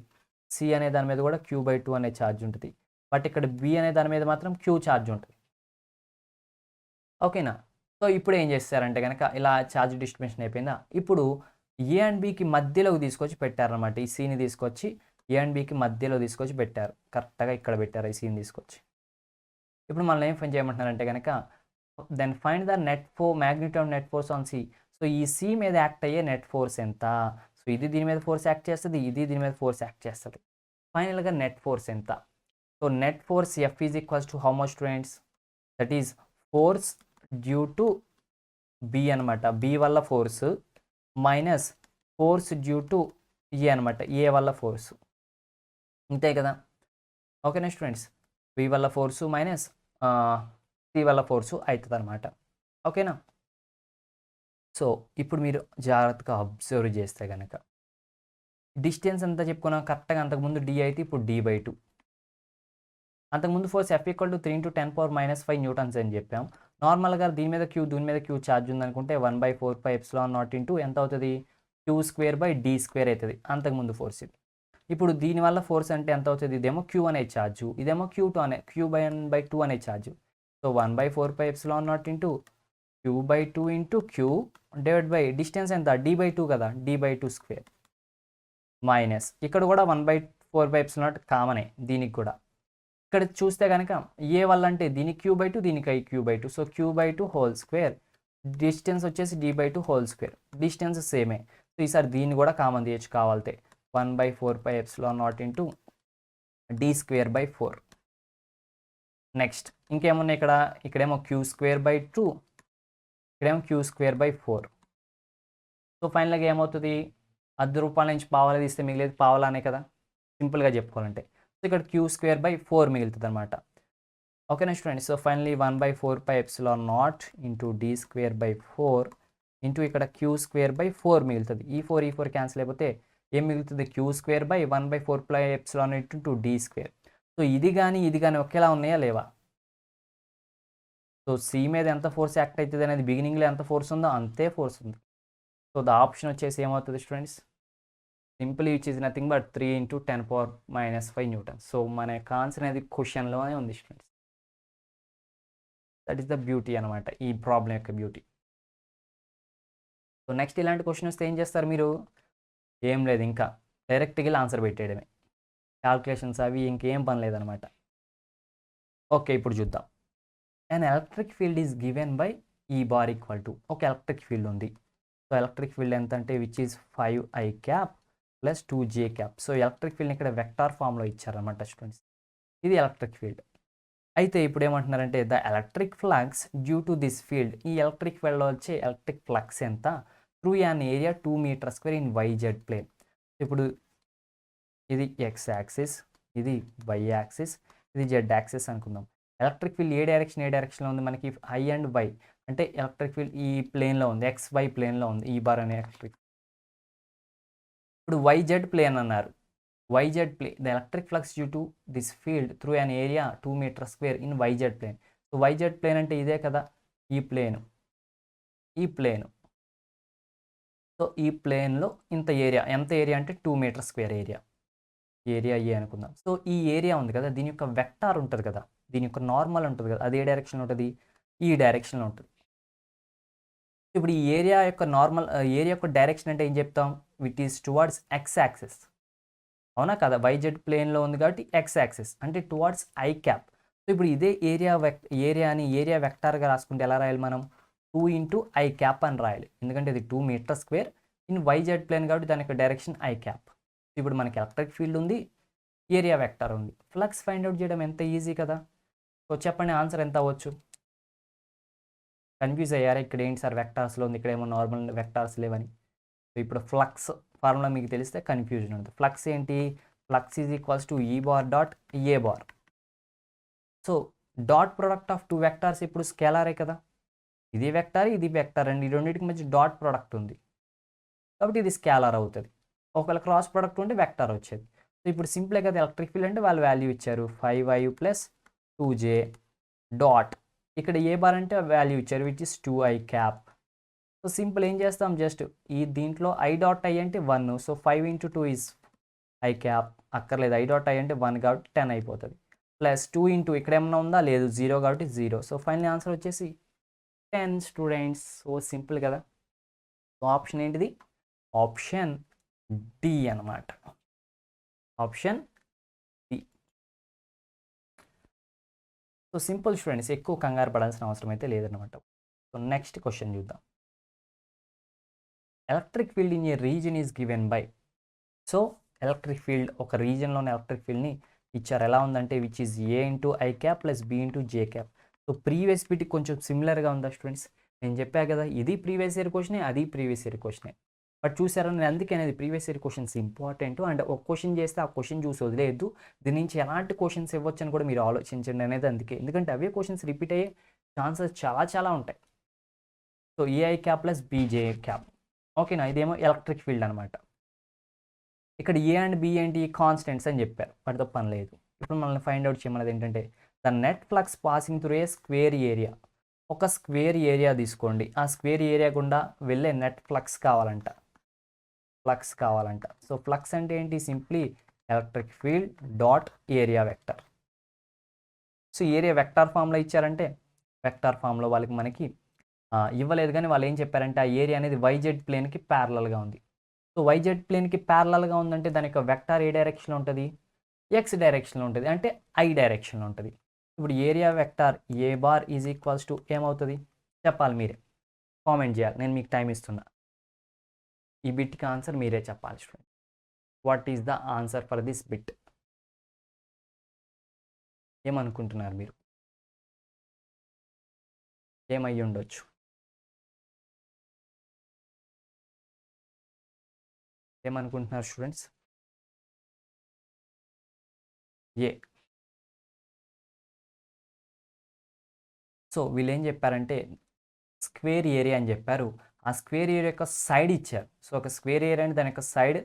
సి అనే దాని మీద కూడా Q/2 అనే ఛార్జ్ ఉంటుంది. బట్ ఇక్కడ బి అనే దాని మీద మాత్రం క్యూ ఛార్జ్ ఉంటుంది. ఓకేనా, సో ఇప్పుడు ఏం చేస్తారంటే కనుక ఇలా ఛార్జ్ డిస్ట్రిబ్యూషన్ అయిపోయిందా, ఇప్పుడు ఏ అండ్ బికి మధ్యలోకి తీసుకొచ్చి పెట్టారనమాట. ఈ సీని తీసుకొచ్చి ఏ అండ్ బికి మధ్యలో తీసుకొచ్చి పెట్టారు, కరెక్ట్గా ఇక్కడ పెట్టారు ఈ సీని తీసుకొచ్చి. ఇప్పుడు మనం ఏం ఫైండ్ చేయమంటున్నారంటే కనుక then find the magnitude net force on C. So ఈ సి మీద యాక్ట్ అయ్యే నెట్ ఫోర్స్ ఎంత. సో ఇది దీని మీద ఫోర్స్ యాక్ట్ చేస్తుంది, ఇది దీని మీద ఫోర్స్ యాక్ట్ చేస్తుంది. ఫైనల్గా నెట్ ఫోర్స్ ఎంత. So net force F is equals to how much students, that is force due to B అనమాట, బి వల్ల force minus force due to A అనమాట, ఏ వల్ల ఫోర్స్. అంతే కదా. ఓకేనా స్టూడెంట్స్, బి వల్ల ఫోర్సు మైనస్ సి వల్ల ఫోర్సు అవుతుంది అనమాట. ఓకేనా. సో ఇప్పుడు మీరు జాగ్రత్తగా అబ్జర్వ్ చేస్తే కనుక డిస్టెన్స్ ఎంత చెప్పుకున్నాం కరెక్ట్గా, అంతకుముందు డి అయితే ఇప్పుడు d/2. అంతకుముందు force F equal to 3 × 10⁻⁵ newtons అని చెప్పాం. నార్మల్గా దీని మీద క్యూ ఛార్జ్ ఉందనుకుంటే 1/4πε0 ఎంత అవుతుంది, Q²/d² అవుతుంది అంతకుముందు ఫోర్స్. ఇది ఇప్పుడు దీనివల్ల ఫోర్స్ అంటే ఎంత అవుతుంది, ఇదేమో క్యూ అనే ఛార్జు, ఇదేమో Q/2 అనే charge. So 1/4πε0 Q/2 Q divide by distance ఎంత d/2 కదా, d/2² మైనస్ ఇక్కడ కూడా 1/4πε0 కామనే దీనికి కూడా. ఇక్కడ చూస్తే కనుక ఏ వల్ల అంటే దీనికి Q/2 దీనికి Q/2, సో Q/2² డిస్టెన్స్ వచ్చేసి d/2², డిస్టెన్స్ సేమే. సో ఈసారి దీన్ని కూడా కామన్ తీయచ్చు కావాలితే, 1/4πε0 d²/4. నెక్స్ట్ ఇంకేమున్నాయి ఇక్కడ, ఇక్కడేమో Q²/2, ఇక్కడేమో Q²/4. సో ఫైనల్గా ఏమవుతుంది, ₹10 నుంచి పావలా తీస్తే మిగిలేదు పావలానే కదా, సింపుల్గా చెప్పుకోవాలంటే. సో ఇక్కడ Q²/4 మిగులుతుంది అనమాట. ఓకేనా students. So finally 1/4πε0 d²/4 into ఇక్కడ Q²/4 మిగులుతుంది. ఈ 4 క్యాన్సిల్ అయిపోతే ఏం మిగులుతుంది, Q²/1/4πε0 d². సో ఇది కానీ ఒకేలా ఉన్నాయా లేవా. సో సి మీద ఎంత ఫోర్స్ యాక్ట్ అవుతుంది అనేది బిగినింగ్లో ఎంత ఫోర్స్ ఉందో అంతే ఫోర్స్ ఉంది. సో ద ఆప్షన్ వచ్చేసి ఏమవుతుంది students, simple which is nothing but 3 × 10⁻⁵ Newton. So మన ఆన్సర్ అనేది క్వశ్చన్లోనే ఉంది students. That is the beauty అనమాట, ఈ ప్రాబ్లం యొక్క బ్యూటీ. సో నెక్స్ట్ ఇలాంటి క్వశ్చన్ వస్తే ఏం చేస్తారు మీరు, ఏం లేదు ఇంకా డైరెక్ట్గా వెళ్ళి ఆన్సర్ పెట్టేయడమే, క్యాల్కులేషన్స్ అవి ఇంకేం పని లేదనమాట. ఓకే ఇప్పుడు చూద్దాం. And electric field is given by E bar equal to, ఒక ఎలక్ట్రిక్ ఫీల్డ్ ఉంది. సో ఎలక్ట్రిక్ ఫీల్డ్ ఎంత అంటే which is 5i cap plus 2j cap. So electric field ఇక్కడ వెక్టార్ ఫామ్లో ఇచ్చారనమాట స్టూడెంట్స్. ఇది ఎలక్ట్రిక్ ఫీల్డ్. అయితే ఇప్పుడు ఏమంటున్నారంటే the electric flux due to this field, ఈ ఎలక్ట్రిక్ ఫీల్డ్లో వచ్చే ఎలక్ట్రిక్ ఫ్లక్స్ ఎంత through an area 2 meter square in YZ plane. ఇప్పుడు ఇది ఎక్స్ యాక్సిస్, ఇది వై యాక్సిస్, ఇది జెడ్ యాక్సిస్ అనుకుందాం. ఎలక్ట్రిక్ ఫీల్డ్ ఏ డైరెక్షన్లో ఉంది మనకి, ఐ అండ్ వై, అంటే ఎలక్ట్రిక్ ఫీల్డ్ ఈ ప్లేన్లో ఉంది, ఎక్స్ వై ప్లేన్లో ఉంది ఈ బార్ అనే ఎలక్ట్రిక్. ఇప్పుడు వైజెడ్ ప్లేన్ అన్నారు, YZ plane, the electric flux due to this field through an area 2 meter square in YZ plane. So YZ plane అంటే ఇదే కదా, ఈ ప్లేన్, ఈ ప్లేన్. సో ఈ ప్లేన్లో ఇంత ఏరియా, ఎంత ఏరియా అంటే 2 meter square ఏరియా ఏ అనుకుందాం. సో ఈ ఏరియా ఉంది కదా, దీని యొక్క వెక్టార్ ఉంటుంది కదా, దీని యొక్క నార్మల్ ఉంటుంది కదా, అది ఏ డైరెక్షన్లో ఉంటుంది, ఈ డైరెక్షన్లో ఉంటుంది. ఇప్పుడు ఈ ఏరియా యొక్క నార్మల్, ఏరియా యొక్క డైరెక్షన్ అంటే ఏం చెప్తాం, which is towards X axis, అవునా కదా, వైజెడ్ ప్లేన్లో ఉంది కాబట్టి ఎక్స్ యాక్సిస్ అంటే టువర్డ్స్ ఐ క్యాప్. సో ఇప్పుడు ఇదే ఏరియాని ఏరియా వెక్టార్గా రాసుకుంటే ఎలా రాయాలి మనం, 2 ఇంటూ ఐ క్యాప్ అని రాయాలి, ఎందుకంటే ఇది 2 meter square in YZ plane కాబట్టి దాని యొక్క డైరెక్షన్ ఐ క్యాప్. ఇప్పుడు మనకి ఎలక్ట్రిక్ ఫీల్డ్ ఉంది, ఏరియా వెక్టార్ ఉంది, ఫ్లక్స్ ఫైండ్ అవుట్ చేయడం ఎంత ఈజీ కదా. సో చెప్పండి ఆన్సర్ ఎంత అవ్వచ్చు. కన్ఫ్యూజ్ అయ్యారా, ఇక్కడ ఏంటి సార్ వెక్టార్స్లో ఉంది, ఇక్కడ ఏమో నార్మల్ వెక్టార్స్ లేవని. సో ఇప్పుడు ఫ్లక్స్ ఫార్ములా మీకు తెలిస్తే కన్ఫ్యూజన్ ఉంటుంది. ఫ్లక్స్ ఏంటి, ఫ్లక్స్ ఈజ్ ఈక్వల్స్ టు ఈ bar dot A bar. So dot product of 2 vectors ఇప్పుడు స్కేలారే కదా, ఇది వెక్టార్ ఇది వెక్టార్ అండి, ఈ రెండింటికి మధ్య డాట్ ప్రొడక్ట్ ఉంది కాబట్టి ఇది స్కేలార్ అవుతుంది. ఒకవేళ క్రాస్ ప్రొడక్ట్ ఉంటే వెక్టార్ వచ్చేది. సో ఇప్పుడు సింపులే కదా, ఎలక్ట్రిక్ ఫీల్డ్ అంటే వాళ్ళు వాల్యూ ఇచ్చారు 5i + 2j డాట్, ఇక్కడ ఏ బార్ అంటే వాల్యూ ఇచ్చారు which is 2i cap. So simple ఏం చేస్తాం, జస్ట్ ఈ దీంట్లో ఐ డాట్ ఐ అంటే 1, సో 5 × 2 ఈజ్ ఐ క్యాప్, అక్కర్లేదు, ఐ డాట్ ఐ అంటే 1 కాబట్టి 10 అయిపోతుంది, ప్లస్ 2 × ఇక్కడ ఏమన్నా ఉందా, లేదు, 0 కాబట్టి 0. సో ఫైనల్ ఆన్సర్ వచ్చేసి 10 స్టూడెంట్స్. సో సింపుల్ కదా. సో ఆప్షన్ ఏంటిది, ఆప్షన్ డి అనమాట, option D. So simple students, ఎక్కువ కంగారు పడాల్సిన అవసరం అయితే లేదనమాట. సో నెక్స్ట్ క్వశ్చన్ చూద్దాం. Electric field in a region is given by. So electric field ఒక రీజన్లోని ఎలక్ట్రిక్ ఫీల్డ్ని ఇచ్చారు, ఎలా ఉందంటే which is A into I cap plus B into J cap. So previous బిట్కి కొంచెం సిమిలర్గా ఉందా స్టూడెంట్స్, నేను చెప్పా కదా ఇది ప్రీవియస్ ఇయర్ క్వశ్చనే, అది ప్రీవియస్ ఇయర్ క్వశ్చనే. బట్ చూసారా, నేను అందుకే అనేది previous year questions important, and ఒక క్వశ్చన్ చేస్తే ఆ క్వశ్చన్ చూసి వదిలేదు, దీని నుంచి ఎలాంటి క్వశ్చన్స్ ఇవ్వచ్చు అని కూడా మీరు ఆలోచించండి అనేది అందుకే, ఎందుకంటే అవే క్వశ్చన్స్ రిపీట్ అయ్యే ఛాన్సెస్ చాలా ఉంటాయి. So A I cap plus B J cap, ఓకేనా, ఇదేమో ఎలక్ట్రిక్ ఫీల్డ్ అనమాట. ఇక్కడ ఏ అండ్ బి ఏంటి, కాన్స్టెంట్స్ అని చెప్పారు, వాటితో పని లేదు. ఇప్పుడు మనల్ని ఫైండ్ అవుట్ చేయమన్నది ఏంటంటే the net flux passing through a square area. ఒక స్క్వేర్ ఏరియా తీసుకోండి, ఆ స్క్వేర్ ఏరియా గుండా వెళ్ళే నెట్ ఫ్లక్స్ కావాలంట, సో ఫ్లక్స్ అంటే ఏంటి, simply electric field dot area vector. So area vector ఫామ్లో ఇచ్చారంటే, వెక్టార్ ఫామ్లో వాళ్ళకి మనకి ఇవ్వలేదు, కానీ వాళ్ళు ఏం చెప్పారంటే ఆ ఏరియా అనేది వైజెడ్ ప్లేన్కి ప్యారలల్గా ఉంది. సో వైజెడ్ ప్లేన్కి ప్యారలల్గా ఉందంటే దాని యొక్క వెక్టార్ ఏ డైరెక్షన్లో ఉంటుంది, ఎక్స్ డైరెక్షన్లో ఉంటుంది, అంటే ఐ డైరెక్షన్లో ఉంటుంది. ఇప్పుడు area vector A bar is equals to ఏమవుతుంది చెప్పాలి, మీరే కామెంట్ చేయాలి, నేను మీకు టైం ఇస్తున్నా. ఈ బిట్కి ఆన్సర్ మీరే చెప్పాలి student. What is the answer for this bit, ఏమనుకుంటున్నారు మీరు, ఏమై ఉండొచ్చు, ఏమనుకుంటున్నారు స్టూడెంట్స్. ఏ. సో వీళ్ళు ఏం చెప్పారంటే స్క్వేర్ ఏరియా అని చెప్పారు, ఆ స్క్వేర్ ఏరియా యొక్క సైడ్ ఇచ్చారు. సో ఒక స్క్వేర్ ఏరియా అంటే దాని యొక్క సైడ్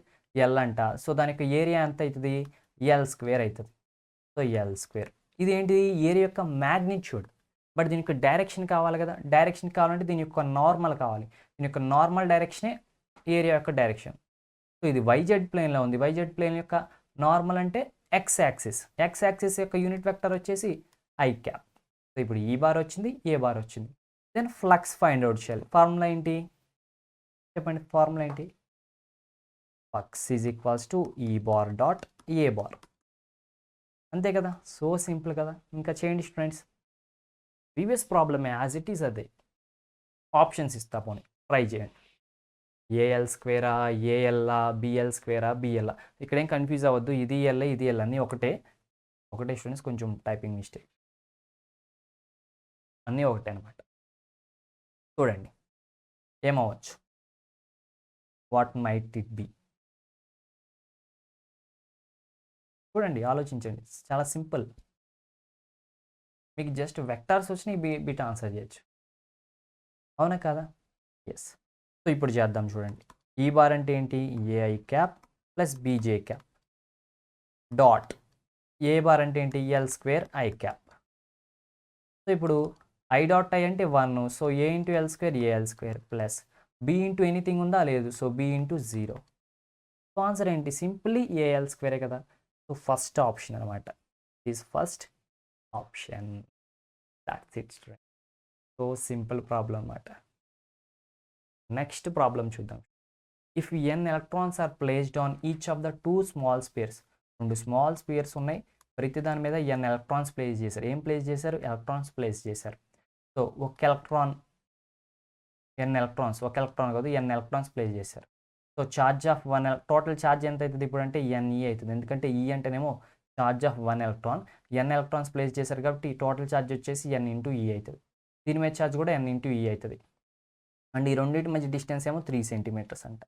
ఎల్ అంట, సో దాని యొక్క ఏరియా ఎంత అవుతుంది, ఎల్ స్క్వేర్ అవుతుంది. సో ఎల్ స్క్వేర్, ఇది ఏంటి, ఏరియా యొక్క మ్యాగ్నిట్యూడ్, బట్ దీని యొక్క డైరెక్షన్ కావాలి కదా, డైరెక్షన్ కావాలంటే దీని యొక్క నార్మల్ కావాలి, దీని యొక్క నార్మల్ డైరెక్షనే ఏరియా యొక్క డైరెక్షన్. సో ఇది వైజెడ్ ప్లేన్లో ఉంది, వైజెడ్ ప్లేన్ యొక్క నార్మల్ అంటే ఎక్స్ యాక్సిస్ యొక్క యూనిట్ వెక్టర్ వచ్చేసి ఐ క్యాప్. సో ఇప్పుడు ఈ బార్ వచ్చింది, ఏ బార్ వచ్చింది, దెన్ ఫ్లక్స్ ఫైండ్ అవుట్ చేయాలి. ఫార్ములా ఏంటి చెప్పండి, ఫార్ములా ఏంటి, ఫ్లక్స్ ఈజ్ ఈక్వల్స్ టు ఈ బార్ డాట్ ఏ బార్, అంతే కదా. సో సింపుల్ కదా, ఇంకా చేయండి స్టూడెంట్స్, ప్రీవియస్ ప్రాబ్లమే యాజ్ ఇట్ ఈస్ అదే, ఆప్షన్స్ ఇస్తా పోనీ ట్రై చేయండి. ఏఎల్ స్క్వేరా, ఏఎల్లా, బిఎల్ స్క్వేరా, బిఎల్లా, ఇక్కడేం కన్ఫ్యూజ్ అవ్వద్దు, ఇది ఎల్ ఇది ఎల్ అన్నీ ఒకటే స్టూడెంట్స్, కొంచెం టైపింగ్ మిస్టేక్. అన్నీ ఒకటే అనమాట. చూడండి ఏమవ్వచ్చు, వాట్ మైట్ ఇట్ బి? చూడండి, ఆలోచించండి, చాలా సింపుల్. మీకు జస్ట్ వెక్టార్స్ వచ్చినాయి, బిట్ ఆన్సర్ చేయొచ్చు, అవునా కదా? ఎస్. సో ఇప్పుడు చేద్దాం చూడండి. ఈ బార్ అంటే ఏంటి? A I cap plus B J cap dot A bar అంటే ఏంటి? L square I cap. So ఇప్పుడు ఐ డాట్ ఐ అంటే 1, so A into L square A L square plus B into anything ఉందా? లేదు, so B into 0. So answer ఏంటి? Simply A L స్క్వేరే కదా. So first option అనమాట, is first option. That's it student. So simple problem అనమాట. Next problem చూద్దాం. If n electrons are placed on each of the 2 small spheres, 2 small spheres ఉన్నాయి, ప్రతి దాని మీద n ఎలక్ట్రాన్స్ ప్లేస్ చేశారు. ఏం ప్లేస్ చేశారు? ఎలక్ట్రాన్స్ ప్లేస్ చేశారు. సో ఒక ఎలక్ట్రాన్, n ఎలక్ట్రాన్స్, ఒక ఎలక్ట్రాన్ కాదు n ఎలక్ట్రాన్స్ ప్లేస్ చేశారు. So charge of 1 total charge ఎంత అవుతుంది ఇప్పుడు అంటే NE అవుతుంది, ఎందుకంటే E అంటేనేమో charge of 1 electron, n electrons place చేశారు కాబట్టి టోటల్ ఛార్జ్ వచ్చేసి n ఇంటూ E అవుతుంది. దీని మీద ఛార్జ్ కూడా n ఇంటూ E అవుతుంది. అండ్ ఈ రెండింటి మధ్య డిస్టెన్స్ ఏమో 3 సెంటీమీటర్స్ అంట.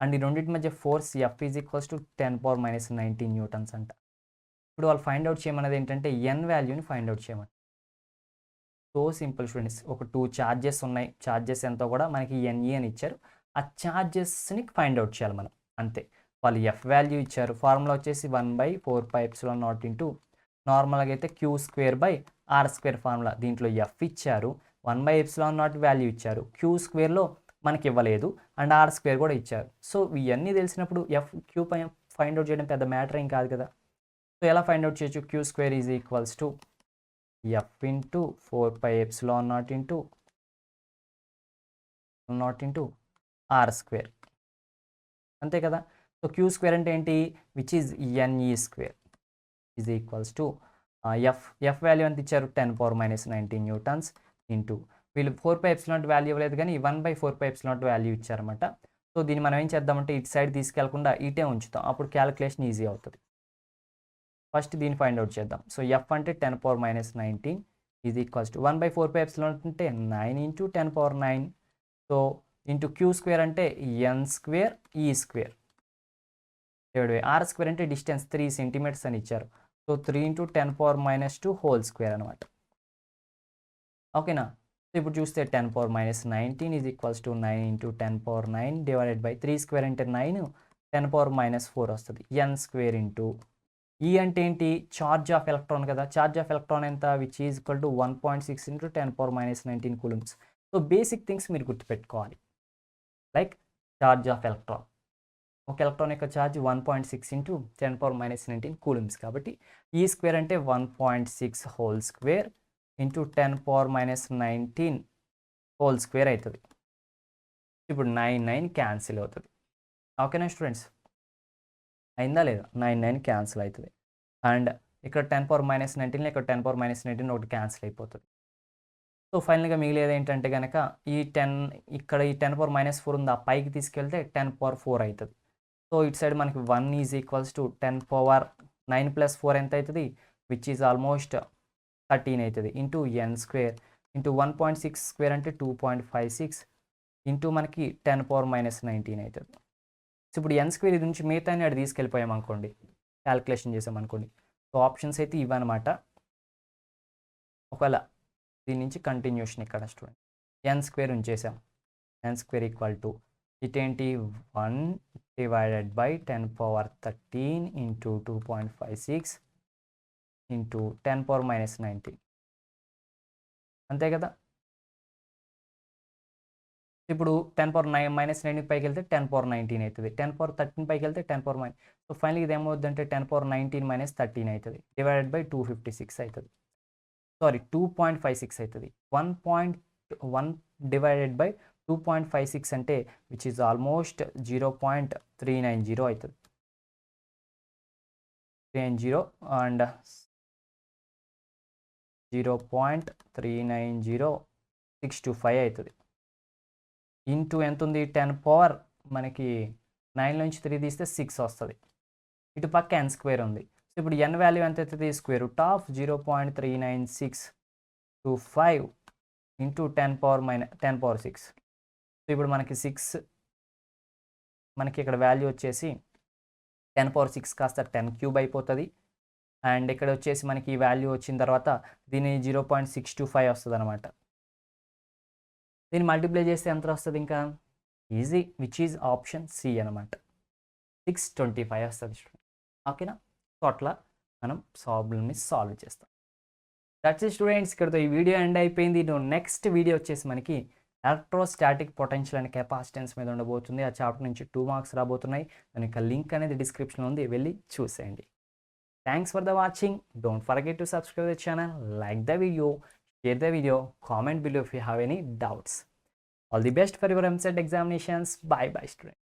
అండ్ ఈ రెండింటి మధ్య force F is equals to 10⁻⁻19 newtons అంట. ఇప్పుడు వాళ్ళు ఫైండ్ అవుట్ చేయమన్నది ఏంటంటే n వాల్యూని ఫైండ్ అవుట్ చేయమని. సో సింపుల్ స్టూడెంట్స్, ఒక 2 ఛార్జెస్ ఉన్నాయి, ఛార్జెస్ ఎంతో కూడా మనకి NE అని ఇచ్చారు, ఆ ఛార్జెస్ని ఫైండ్ అవుట్ చేయాలి మనం, అంతే. వాళ్ళు F వాల్యూ ఇచ్చారు, ఫార్ములా వచ్చేసి 1/4πε0 ఇంటూ నార్మల్గా అయితే Q²/R² ఫార్ములా. దీంట్లో F ఇచ్చారు, 1/ε0 వాల్యూ ఇచ్చారు, Q² మనకి ఇవ్వలేదు, అండ్ R² కూడా ఇచ్చారు. సో ఇవన్నీ తెలిసినప్పుడు Q ఫైండ్ అవుట్ చేయడం పెద్ద మ్యాటర్ ఏం కాదు కదా. సో ఎలా ఫైండ్ అవుట్ చేయొచ్చు? Q² is equals to F into 4πε0 into R², అంతే కదా. సో Q² అంటే ఏంటి? Which is NE² is equals to F value ఎంత ఇచ్చారు? 10⁻⁻19 న్యూటన్స్ ఇంటూ వీళ్ళు 4πε0 వాల్యూ ఇవ్వలేదు కానీ 1/4πε0 వాల్యూ ఇచ్చారన్నమాట. సో దీన్ని మనం ఏం చేద్దామంటే ఇటు సైడ్ తీసుకెళ్లకుండా ఇటే ఉంచుతాం, అప్పుడు క్యాలిక్యులేషన్ ఈజీ అవుతుంది. ఫస్ట్ దీన్ని ఫైండ్ అవుట్ చేద్దాం. సో ఎఫ్ అంటే 10⁻⁻19 ఈజ్ ఈక్వల్స్ టు 1/4πε0 అంటే 9 ఇంటూ 10⁻9, సో ఇంటూ Q² అంటే n² E², R² అంటే డిస్టెన్స్ 3 సెంటీమీటర్స్ అని ఇచ్చారు, సో 3 ఇంటూ 10⁻⁻2 హోల్ స్క్వేర్ అనమాట. ఓకేనా. సో ఇప్పుడు చూస్తే 10⁻⁻19 is equals to 9 into 10⁻9 divided by 3² అంటే 9, 10⁻⁻4 వస్తుంది, n² ఇంటూ E అంటే ఏంటి? ఛార్జ్ ఆఫ్ ఎలక్ట్రాన్ కదా. ఛార్జ్ ఆఫ్ ఎలక్ట్రాన్ ఎంత? Which is equal to 1.6 into 10⁻⁻19 coulombs. So basic things మీరు గుర్తుపెట్టుకోవాలి, లైక్ ఛార్జ్ ఆఫ్ ఎలక్ట్రాన్, ఒక ఎలక్ట్రాన్ యొక్క ఛార్జ్ 1.6 ఇంటూ 10⁻⁻19 కూలమ్స్, కాబట్టి E² అంటే 1.6 whole square into 10⁻⁻19 whole square అవుతుంది. ఇప్పుడు 9 క్యాన్సిల్ అవుతుంది. ఓకేనా స్టూడెంట్స్, అయిందా లేదా? 9 క్యాన్సిల్ అవుతుంది, అండ్ ఇక్కడ 10⁻⁻19 ఇక్కడ 10⁻⁻19 ఒకటి క్యాన్సిల్ అయిపోతుంది. సో ఫైనల్గా మిగిలేది ఏంటంటే కనుక ఈ 10, ఇక్కడ ఈ 10⁻⁻4 ఉంది, ఆ పైకి తీసుకెళ్తే 10⁻4 అవుతుంది. సో ఇటు సైడ్ మనకి 1 ఈజ్ ఈక్వల్స్ టు 10⁻9 + 4 ఎంత అవుతుంది? విచ్ ఈజ్ ఆల్మోస్ట్ 13 అవుతుంది, ఇంటూ n² ఇంటూ 1.6² అంటే 2.56 ఇంటూ మనకి 10⁻⁻19 అవుతుంది. సో ఇప్పుడు n² ఇది నుంచి మిగతా అక్కడ తీసుకెళ్ళిపోయాం అనుకోండి, క్యాలిక్యులేషన్ చేసామనుకోండి. సో ఆప్షన్స్ అయితే ఇవన్నమాట. ఒకవేళ దీని నుంచి కంటిన్యూషన్ ఇక్కడ స్టూడెంట్ n² ఉంచేసాం, n² ఈక్వల్ టు ఇటేంటి 1 డివైడెడ్ బై 10⁻13 ఇంటూ 2.56 ఇంటూ 10⁻⁻19, అంతే కదా. ఇప్పుడు 10⁻⁻19 పైకి వెళ్తే 10⁻19 అవుతుంది, 10⁻13 పైకి వెళ్తే 10⁻9. సో ఫైనల్ ఇది ఏమవుతుందంటే 10⁻19 - 13 అవుతుంది, డివైడెడ్ బై 256 అవుతుంది, సారీ 2.56 అవుతుంది. 1.1 డివైడెడ్ బై 2.56 అంటే విచ్ ఈజ్ ఆల్మోస్ట్ 0.390 అవుతుంది, 390 అండ్ 0.390625 అవుతుంది. ఇంటూ ఎంత ఉంది? 10 మనకి 9 నుంచి 3 తీస్తే 6 వస్తుంది, ఇటు పక్క n² ఉంది. సో ఇప్పుడు n వాల్యూ ఎంత అవుతుంది? √0.39625 ఇంటూ 10 పవర్ 6. సో ఇప్పుడు మనకి 6 మనకి ఇక్కడ వాల్యూ వచ్చేసి 10 పవర్ 6 కాస్త 10³ అయిపోతుంది. అండ్ ఇక్కడ వచ్చేసి మనకి ఈ వాల్యూ వచ్చిన తర్వాత దీని 0.625 వస్తుంది అనమాట. దీన్ని మల్టిప్లై చేస్తే ఎంత వస్తుంది ఇంకా easy, which is option C అనమాట. 625 వస్తుంది. ఓకేనా? సో అట్లా మనం ప్రాబ్లమ్ని సాల్వ్ చేస్తాం. That's it students. ఇక్కడతో ఈ వీడియో ఎండ్ అయిపోయింది. నెక్స్ట్ వీడియో వచ్చేసి మనకి ఎలక్ట్రోస్టాటిక్ పొటెన్షియల్ అండ్ కెపాసిటెన్స్ మీద ఉండబోతుంది. ఆ చాప్టర్ నుంచి 2 మార్క్స్ రాబోతున్నాయి. దానికి లింక్ అనేది డిస్క్రిప్షన్లో ఉంది, వెళ్ళి చూసేయండి. Thanks for the watching. Don't forget to subscribe the channel, like the video, share the video, comment below if you have any doubts. All the best for your MCET examinations. Bye bye students.